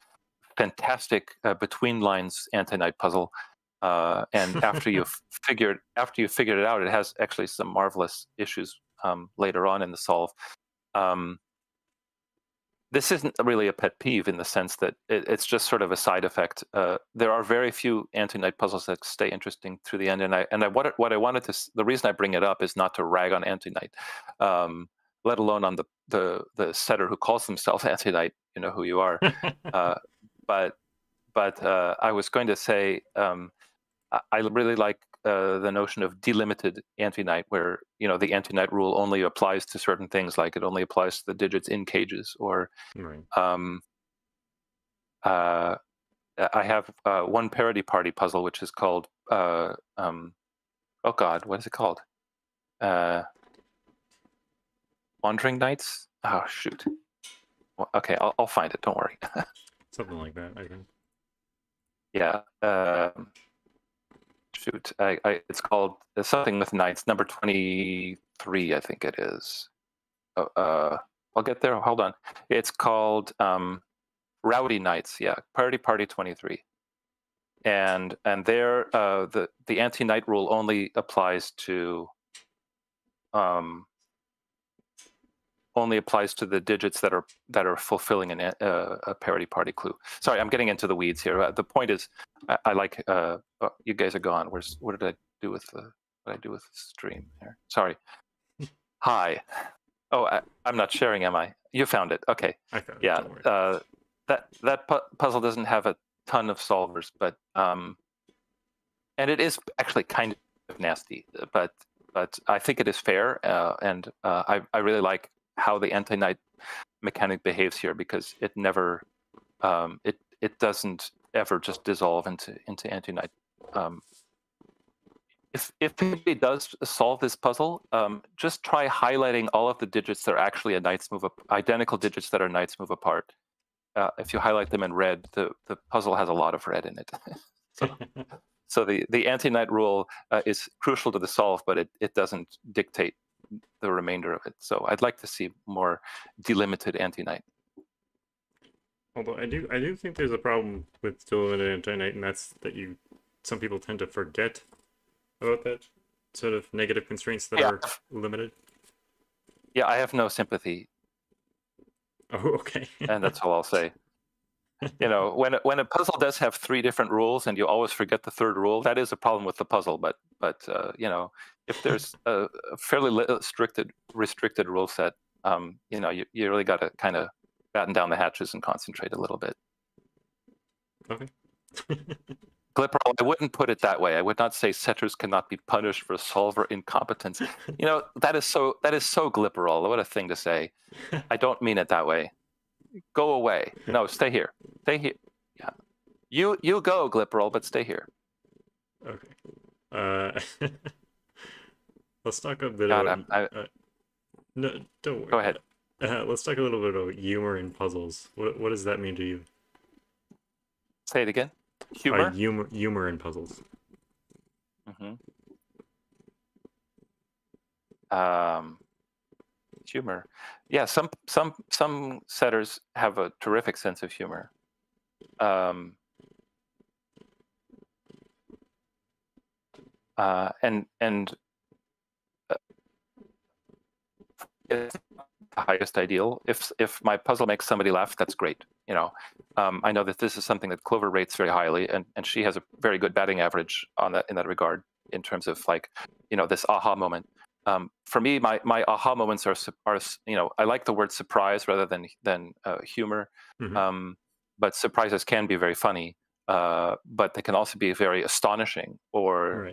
fantastic between lines anti-night puzzle, and after you've figured it out, it has actually some marvelous issues later on in the solve. This isn't really a pet peeve, in the sense that it's just sort of a side effect. There are very few anti-night puzzles that stay interesting through the end, and what I wanted to. The reason I bring it up is not to rag on anti-night. let alone on the setter who calls themselves anti-knight. You know who you are. But I was going to say I really like the notion of delimited anti-knight, where the anti-knight rule only applies to certain things, like it only applies to the digits in cages, or Right. I have one Parity Party puzzle which is called oh God, what is it called? Wandering Knights. Oh shoot. Well, okay, I'll find it. Don't worry. Something like that, I think. Yeah. Shoot. It's called something with knights. Number 23, I think it is. I'll get there. Hold on. It's called Rowdy Knights. Yeah, Party 23. And there, the anti-knight rule only applies to the digits that are fulfilling a parity party clue. Sorry, I'm getting into the weeds here. The point is, I like you guys are gone. What did I do with the stream here? Sorry. Hi. Oh, I'm not sharing, am I? You found it. Okay. I found it. Yeah. Don't worry. That puzzle doesn't have a ton of solvers, but and it is actually kind of nasty, but I think it is fair, and I really like how the anti-knight mechanic behaves here, because it never it doesn't ever just dissolve into anti-knight. If anybody does solve this puzzle, just try highlighting all of the digits that are actually identical digits that are knights move apart. If you highlight them in red, the puzzle has a lot of red in it. So the anti-knight rule is crucial to the solve, but it doesn't dictate the remainder of it. So I'd like to see more delimited anti-knight. Although I do think there's a problem with delimited anti-knight, and that's that some people tend to forget about that sort of negative constraints that are limited. Yeah, I have no sympathy. Oh, okay. And that's all I'll say. When a puzzle does have 3 different rules and you always forget the third rule, that is a problem with the puzzle. But if there's a fairly restricted rule set, you really got to kind of batten down the hatches and concentrate a little bit. Okay. Glipperal, I wouldn't put it that way. I would not say setters cannot be punished for solver incompetence. That is so Glipperal. What a thing to say. I don't mean it that way. Go away. No, stay here. Stay here. Yeah. You go, Glipperal, but stay here. Okay. Let's talk a bit about... no, don't worry. Go ahead. Let's talk a little bit about humor in puzzles. What does that mean to you? Say it again. Humor? Humor in puzzles. Humor. Yeah, some setters have a terrific sense of humor. It's the highest ideal. If my puzzle makes somebody laugh, that's great. I know that this is something that Clover rates very highly, and she has a very good batting average in that regard, in terms of this aha moment. For me, my aha moments are I like the word surprise rather than humor. Mm-hmm. But surprises can be very funny, but they can also be very astonishing, or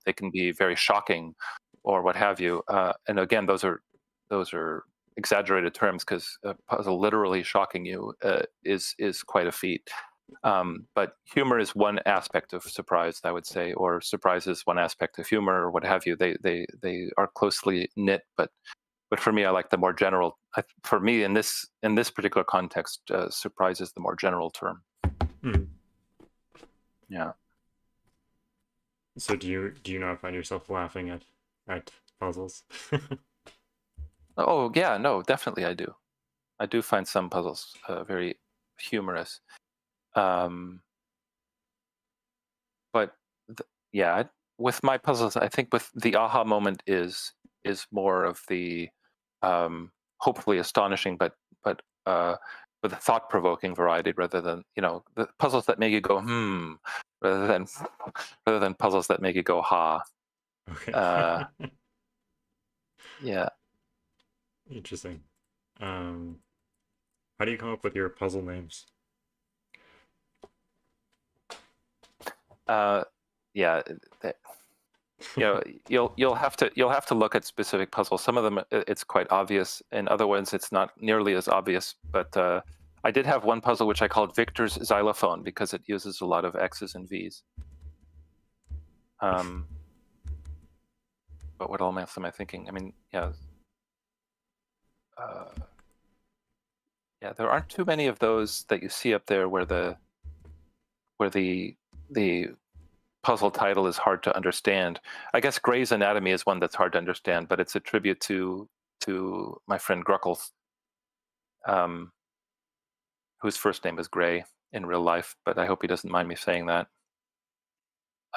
they can be very shocking, or what have you. And again, those are exaggerated terms, because a puzzle literally shocking you is quite a feat. But humor is one aspect of surprise, I would say, or surprise is one aspect of humor, or what have you. They are closely knit, but for me, I like the more general. For me, in this particular context, surprise is the more general term. Mm-hmm. Yeah. So do you not find yourself laughing at puzzles? Oh yeah, no, definitely I do. I do find some puzzles very humorous. But with my puzzles, I think with the aha moment is more of the hopefully astonishing, but with a thought-provoking variety, rather than the puzzles that make you go rather than puzzles that make you go ha. Okay. Yeah. Interesting. How do you come up with your puzzle names? Yeah, you know, you'll have to look at specific puzzles. Some of them it's quite obvious, and other ones it's not nearly as obvious. But I did have one puzzle which I called Victor's Xylophone because it uses a lot of X's and V's. But what else am I thinking? I mean, yeah. Yeah, there aren't too many of those that you see up there where the puzzle title is hard to understand. I guess Gray's Anatomy is one that's hard to understand, but it's a tribute to my friend Gruckles, whose first name is Gray in real life, but I hope he doesn't mind me saying that.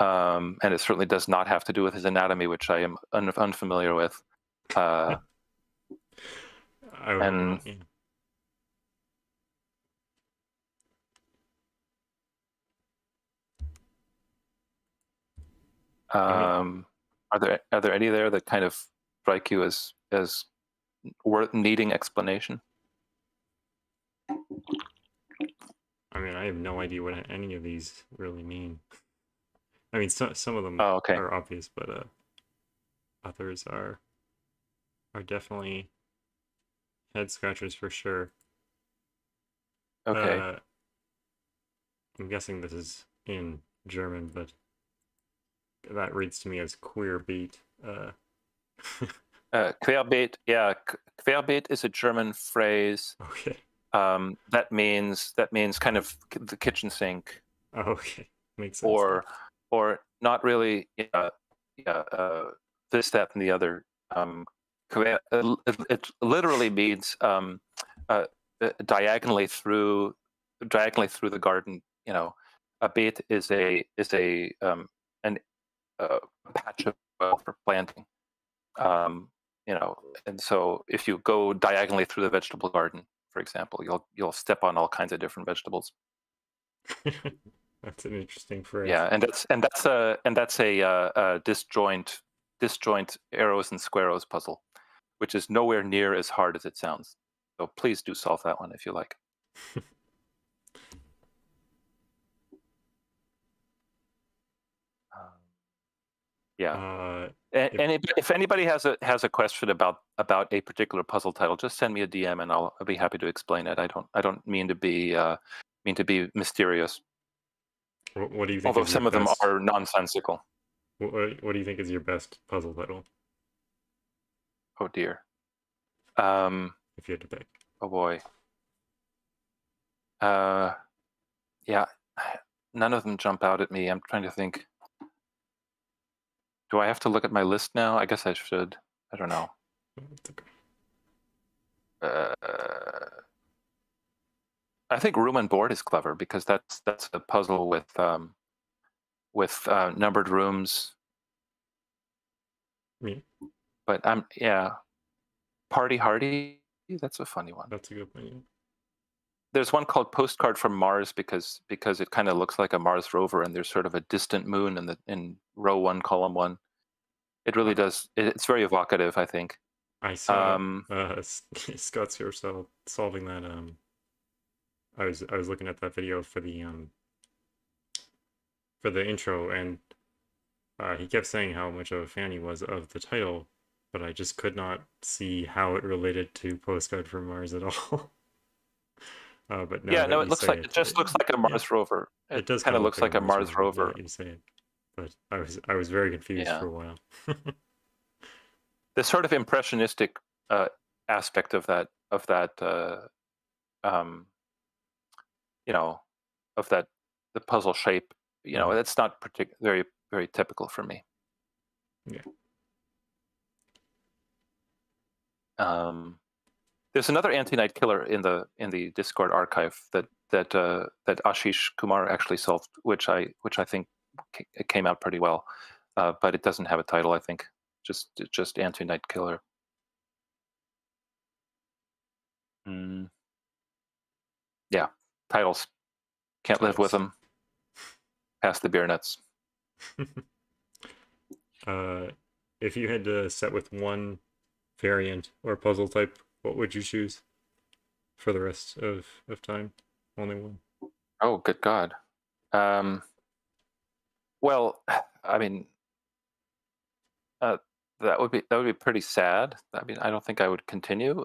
And it certainly does not have to do with his anatomy, which I am unfamiliar with. I would and not, yeah. Are there any there that kind of strike you as worth needing explanation? I mean, I have no idea what any of these really mean. I mean, some of them okay. are obvious, but others are definitely head scratchers for sure. Okay. I'm guessing this is in German, but that reads to me as queerbeet. Querbeet, yeah. Querbeet is a German phrase. Okay. That means kind of the kitchen sink. Oh, okay, makes sense. Or not really. This, that, and the other. It literally means diagonally through the garden. You know, a beet is a patch of for planting. You know, and so if you go diagonally through the vegetable garden, for example, you'll step on all kinds of different vegetables. That's an interesting phrase. Yeah, and that's a disjoint arrows and squares puzzle, which is nowhere near as hard as it sounds. So please do solve that one if you like. Yeah. If anybody has a question about a particular puzzle title, just send me a DM and I'll be happy to explain it. I don't mean to be mysterious. What do you think? Although some of them are nonsensical. What do you think is your best puzzle title? Oh dear. If you had to pick. Oh boy. Yeah. None of them jump out at me. I'm trying to think. Do I have to look at my list now? I guess I should. I don't know. I think Room and Board is clever because that's a puzzle with numbered rooms. Yeah. But Party Hardy. That's a funny one. That's a good one. Yeah. There's one called Postcard from Mars because it kind of looks like a Mars rover, and there's sort of a distant moon in row 1, column 1. It really does. It's very evocative, I think. I saw Scott's here solving that. I was looking at that video for the intro, and he kept saying how much of a fan he was of the title, but I just could not see how it related to Postcard from Mars at all. But now it just looks like a Mars rover. It does kind of looks like a Mars rover. You say it, but I was very confused for a while. The sort of impressionistic aspect of that the puzzle shape, that's not very very typical for me. Yeah. There's another anti-night killer in the Discord archive that Ashish Kumar actually solved, which I think it came out pretty well, but it doesn't have a title. I think just anti-night killer. Yeah, titles can't live with them. Pass the beer nuts. If you had to set with one variant or puzzle type, what would you choose for the rest of time? Only one. Oh, good God. Well, I mean, that would be pretty sad. I mean, I don't think I would continue.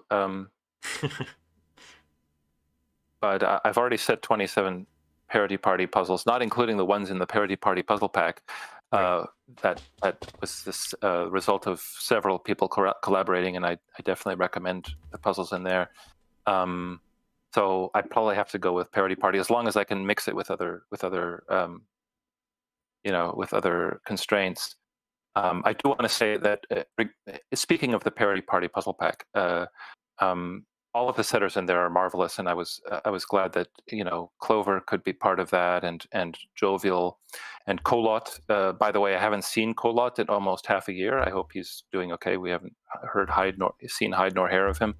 But I've already set 27 Parity Party puzzles, not including the ones in the Parity Party puzzle pack. That was this result of several people collaborating, and I definitely recommend the puzzles in there. So I probably have to go with Parity Party as long as I can mix it with other with other constraints. I do want to say that speaking of the Parity Party puzzle pack, all of the setters in there are marvelous, and I was glad that Clover could be part of that, and Jovial, and Kolot. By the way, I haven't seen Kolot in almost half a year. I hope he's doing okay. We haven't seen hide nor hair of him.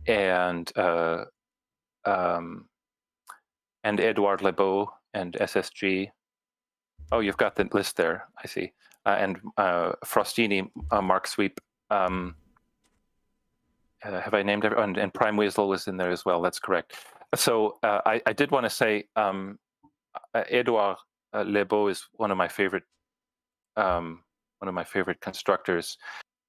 And Edouard Lebeau and SSG. Oh, you've got the list there. I see. And Frostini, Mark Sweep. Have I named everyone? And Prime Weasel was in there as well. That's correct. So I did want to say Edouard Lebeau is one of my favorite constructors,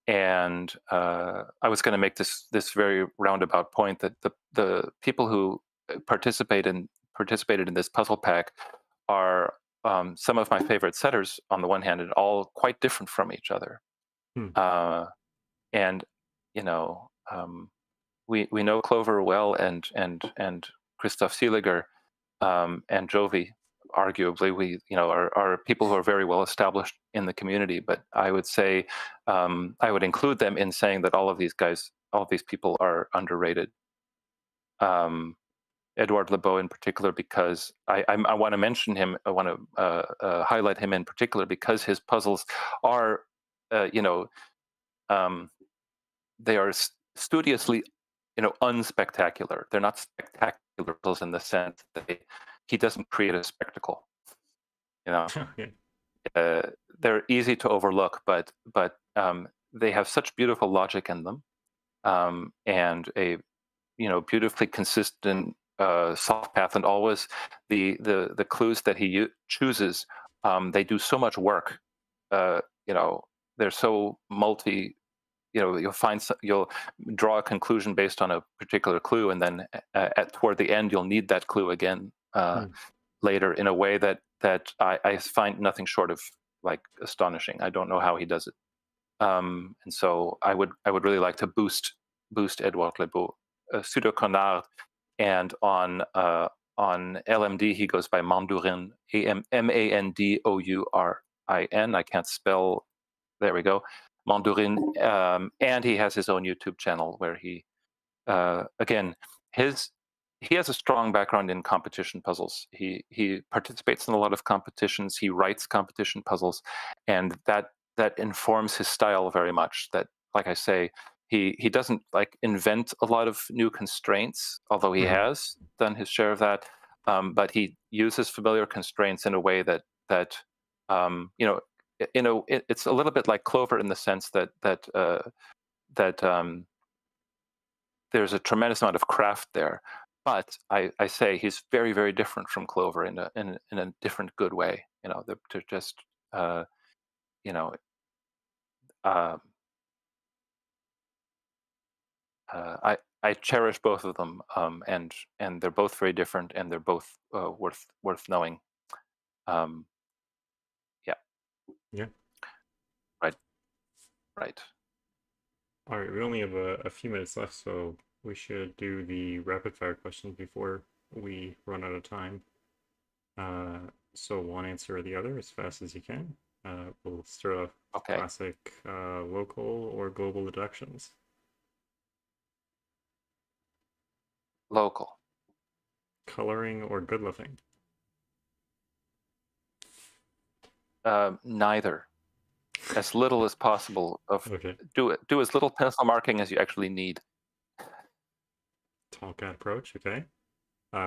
and I was going to make this very roundabout point that the people who participated in this puzzle pack are some of my favorite setters on the one hand, and all quite different from each other. And we know Clover well, and Christoph Seeliger, and Jovi, arguably, we are people who are very well established in the community. But I would say I would include them in saying that all of these people are underrated. Edouard Lebeau in particular, because I want to mention him. I want to highlight him in particular because his puzzles are, they are studiously, unspectacular. They're not spectacular puzzles in the sense that he doesn't create a spectacle. They're easy to overlook, but they have such beautiful logic in them, and a beautifully consistent soft path, and always the clues that he chooses, they do so much work. They're so multi. You'll draw a conclusion based on a particular clue, and then toward the end you'll need that clue again later in a way that I find nothing short of astonishing. I don't know how he does it, and so I would really like to boost Edouard Lebeau, pseudo Connard, and on LMD he goes by Mandourin, Mandourin. I can't spell. There we go. Mandourin, and he has his own YouTube channel where he, again, he has a strong background in competition puzzles. He participates in a lot of competitions. He writes competition puzzles, and that informs his style very much. That, like I say, he doesn't invent a lot of new constraints, although he has done his share of that. But he uses familiar constraints in a way that it's a little bit like Clover in the sense that there's a tremendous amount of craft there, but I say he's very, very different from Clover in a different good way. They're just I cherish both of them, and they're both very different, and they're both worth knowing. Yeah. Right. All right, we only have a few minutes left, so we should do the rapid fire questions before we run out of time. So one answer or the other as fast as you can. We'll start off classic local or global deductions. Local. Coloring or good living? Neither. As little as possible. Do as little pencil marking as you actually need. Tomcat approach. Okay.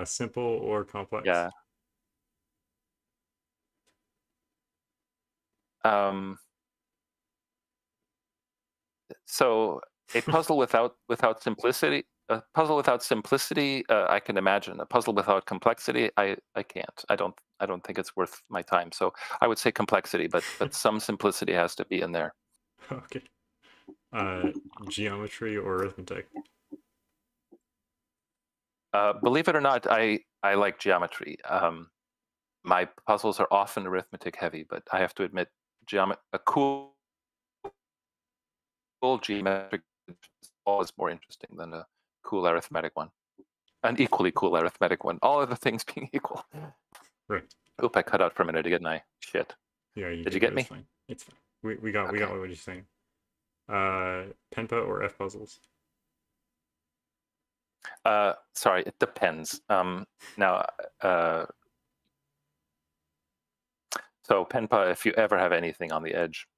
Simple or complex? Yeah. So a puzzle without simplicity. A puzzle without simplicity, I can imagine. A puzzle without complexity, I can't. I don't think it's worth my time. So I would say complexity, but some simplicity has to be in there. Okay. Geometry or arithmetic? Believe it or not, I like geometry. My puzzles are often arithmetic heavy, but I have to admit, a cool geometric is always more interesting than a cool arithmetic one. An equally cool arithmetic one. All other things being equal. Right. Oop! I cut out for a minute, didn't I? Shit. Yeah. Did you get me? It's fine. It's fine. We got what you're saying. Penpa or F puzzles? Sorry, it depends. Now, so Penpa, if you ever have anything on the edge,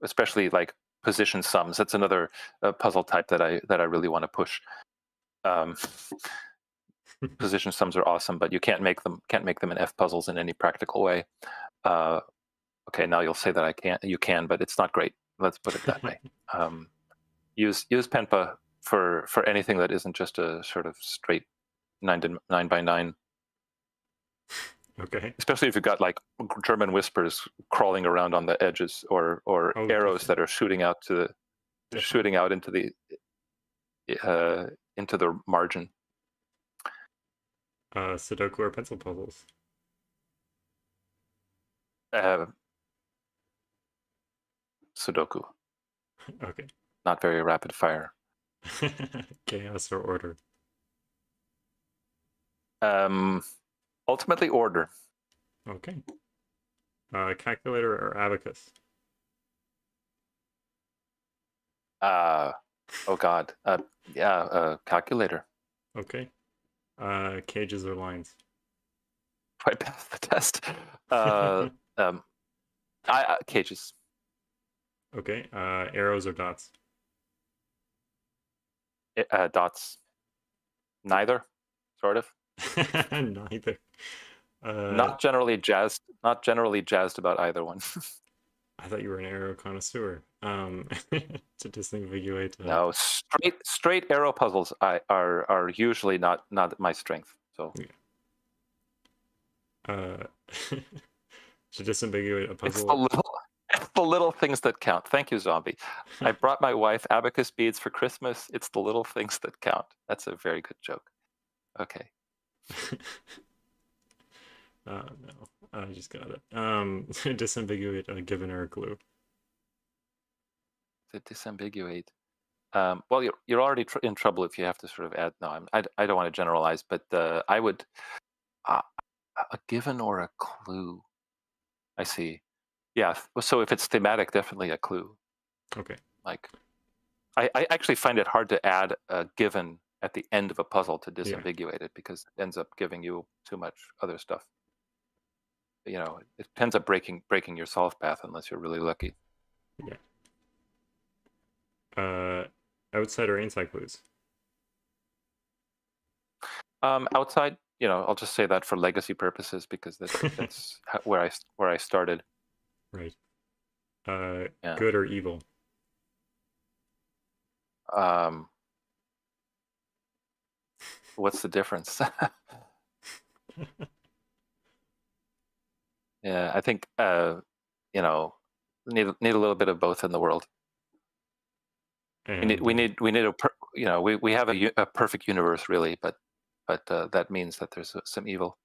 especially like position sums, that's another puzzle type that I really want to push. Position sums are awesome, but you can't make them in F puzzles in any practical way. Okay, now you'll say that I can't. You can, but it's not great. Let's put it that way. Use Penpa for anything that isn't just a sort of straight 9 by 9. Okay. Especially if you've got like German whispers crawling around on the edges, or arrows that are shooting out into the margin. Sudoku or pencil puzzles? Sudoku. Okay. Not very rapid fire. Chaos or order? Ultimately order. Okay. Calculator or abacus? Oh God. Calculator. Okay. Cages or lines? I passed the test. Cages. Okay. Arrows or dots? Dots. Neither, sort of. Neither. Not generally jazzed about either one. I thought you were an arrow connoisseur. To disambiguate. No, straight arrow puzzles are usually not my strength. So. Yeah. To disambiguate a puzzle. It's the little things that count. Thank you, Zombie. I brought my wife abacus beads for Christmas. It's the little things that count. That's a very good joke. Okay. No, I just got it. Disambiguate a given or a clue. To disambiguate. Well, you're already in trouble if you have to sort of add. No, I don't want to generalize, but I would a given or a clue. I see. Yeah. So if it's thematic, definitely a clue. Okay. Like, I actually find it hard to add a given at the end of a puzzle to disambiguate it, because it ends up giving you too much other stuff. It ends up breaking your solve path unless you're really lucky. Yeah. Outside or inside clues? Outside, I'll just say that for legacy purposes, because that's where I started. Right. Yeah. Good or evil? What's the difference? Yeah, I think need a little bit of both in the world. And, we have a perfect universe, really, but that means that there's some evil.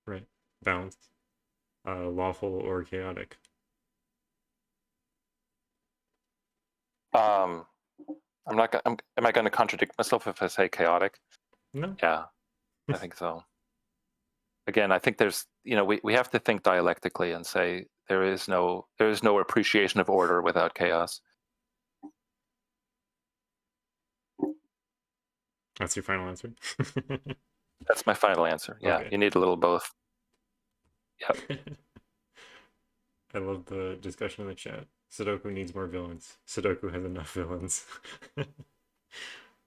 Right. Balance. Lawful or chaotic? Am I going to contradict myself if I say chaotic? No. Yeah, I think so. Again, I think there's, we have to think dialectically and say there is no appreciation of order without chaos. That's your final answer? That's my final answer. Yeah, okay. You need a little both. Yep. I love the discussion in the chat. Sudoku needs more villains. Sudoku has enough villains.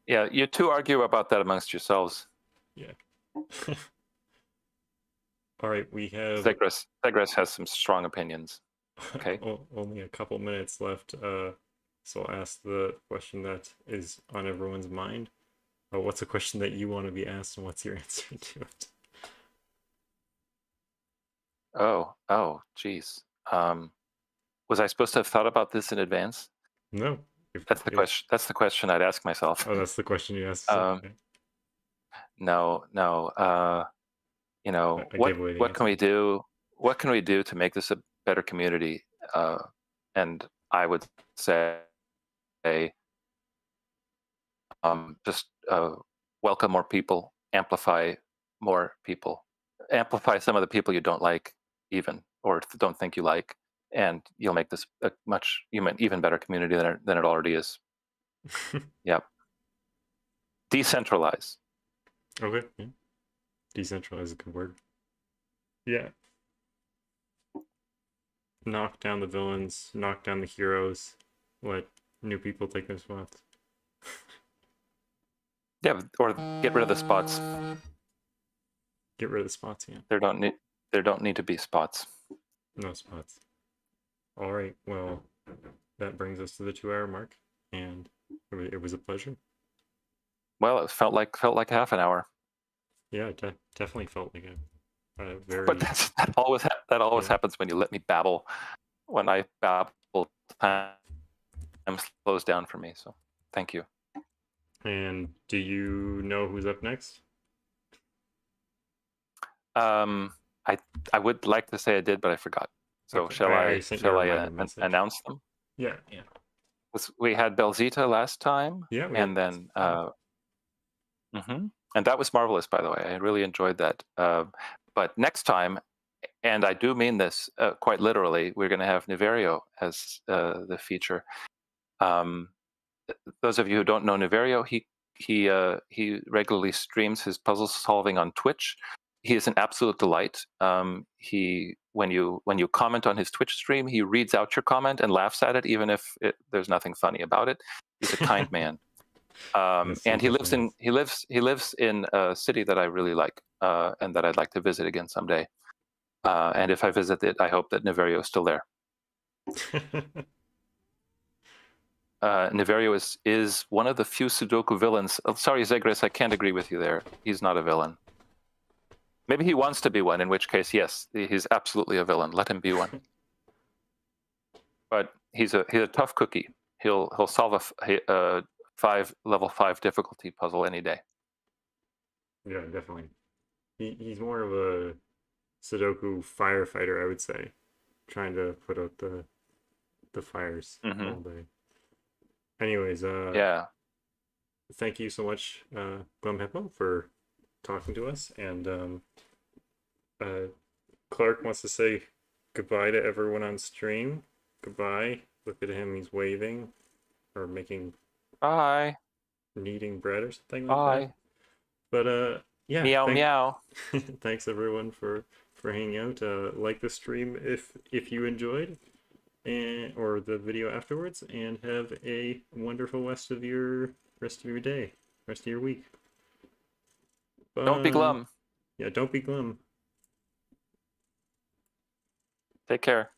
Yeah, you two argue about that amongst yourselves. Yeah. All right, we have... Zegres has some strong opinions. Okay. Only a couple minutes left. So I'll ask the question that is on everyone's mind. What's a question that you want to be asked, and what's your answer to it? Geez. Was I supposed to have thought about this in advance? No. That's the question. That's the question I'd ask myself. Oh, that's the question you asked. Okay. No. You know, what can we do? What can we do to make this a better community? And I would say, just welcome more people, amplify more people, amplify some of the people you don't like, even or don't think you like, and you'll make this a much even better community than it already is. Yep. Decentralize. Okay. Yeah. Decentralize is a good word. Yeah. Knock down the villains, knock down the heroes, let new people take their spots. Yeah, or get rid of the spots. Get rid of the spots, yeah. There don't need to be spots. No spots. All right, well, that brings us to the 2-hour mark, and it was a pleasure. Well, it felt like half an hour. Yeah, it definitely felt like a very. But that always happens when you let me babble. When I babble, time slows down for me. So, thank you. And do you know who's up next? I would like to say I did, but I forgot. So okay. shall I announce them? Yeah. We had Belzita last time. Yeah. And then and that was marvelous, by the way. I really enjoyed that. But next time, and I do mean this quite literally, we're going to have Niverio as the feature. Those of you who don't know Niverio, he regularly streams his puzzle solving on Twitch. He is an absolute delight. When you comment on his Twitch stream, he reads out your comment and laughs at it, even if there's nothing funny about it. He's a kind man. And he lives in a city that I really like, and that I'd like to visit again someday. And if I visit it, I hope that Niverio is still there. Niverio is one of the few Sudoku villains. Oh, sorry, Zegris, I can't agree with you there. He's not a villain. Maybe he wants to be one, in which case, yes, he's absolutely a villain. Let him be one. But he's a tough cookie. He'll solve a level 5 difficulty puzzle any day. Yeah, definitely. He's more of a Sudoku firefighter, I would say, trying to put out the fires all day. Anyways, yeah. Thank you so much, Glum Hippo, for talking to us. And Clark wants to say goodbye to everyone on stream. Goodbye. Look at him, he's waving or making bye, kneading bread or something like that. But yeah, meow. Thanks everyone for hanging out. Like the stream if you enjoyed, or the video afterwards, and have a wonderful rest of your day, rest of your week. Bye. Don't be glum. Yeah, don't be glum. Take care.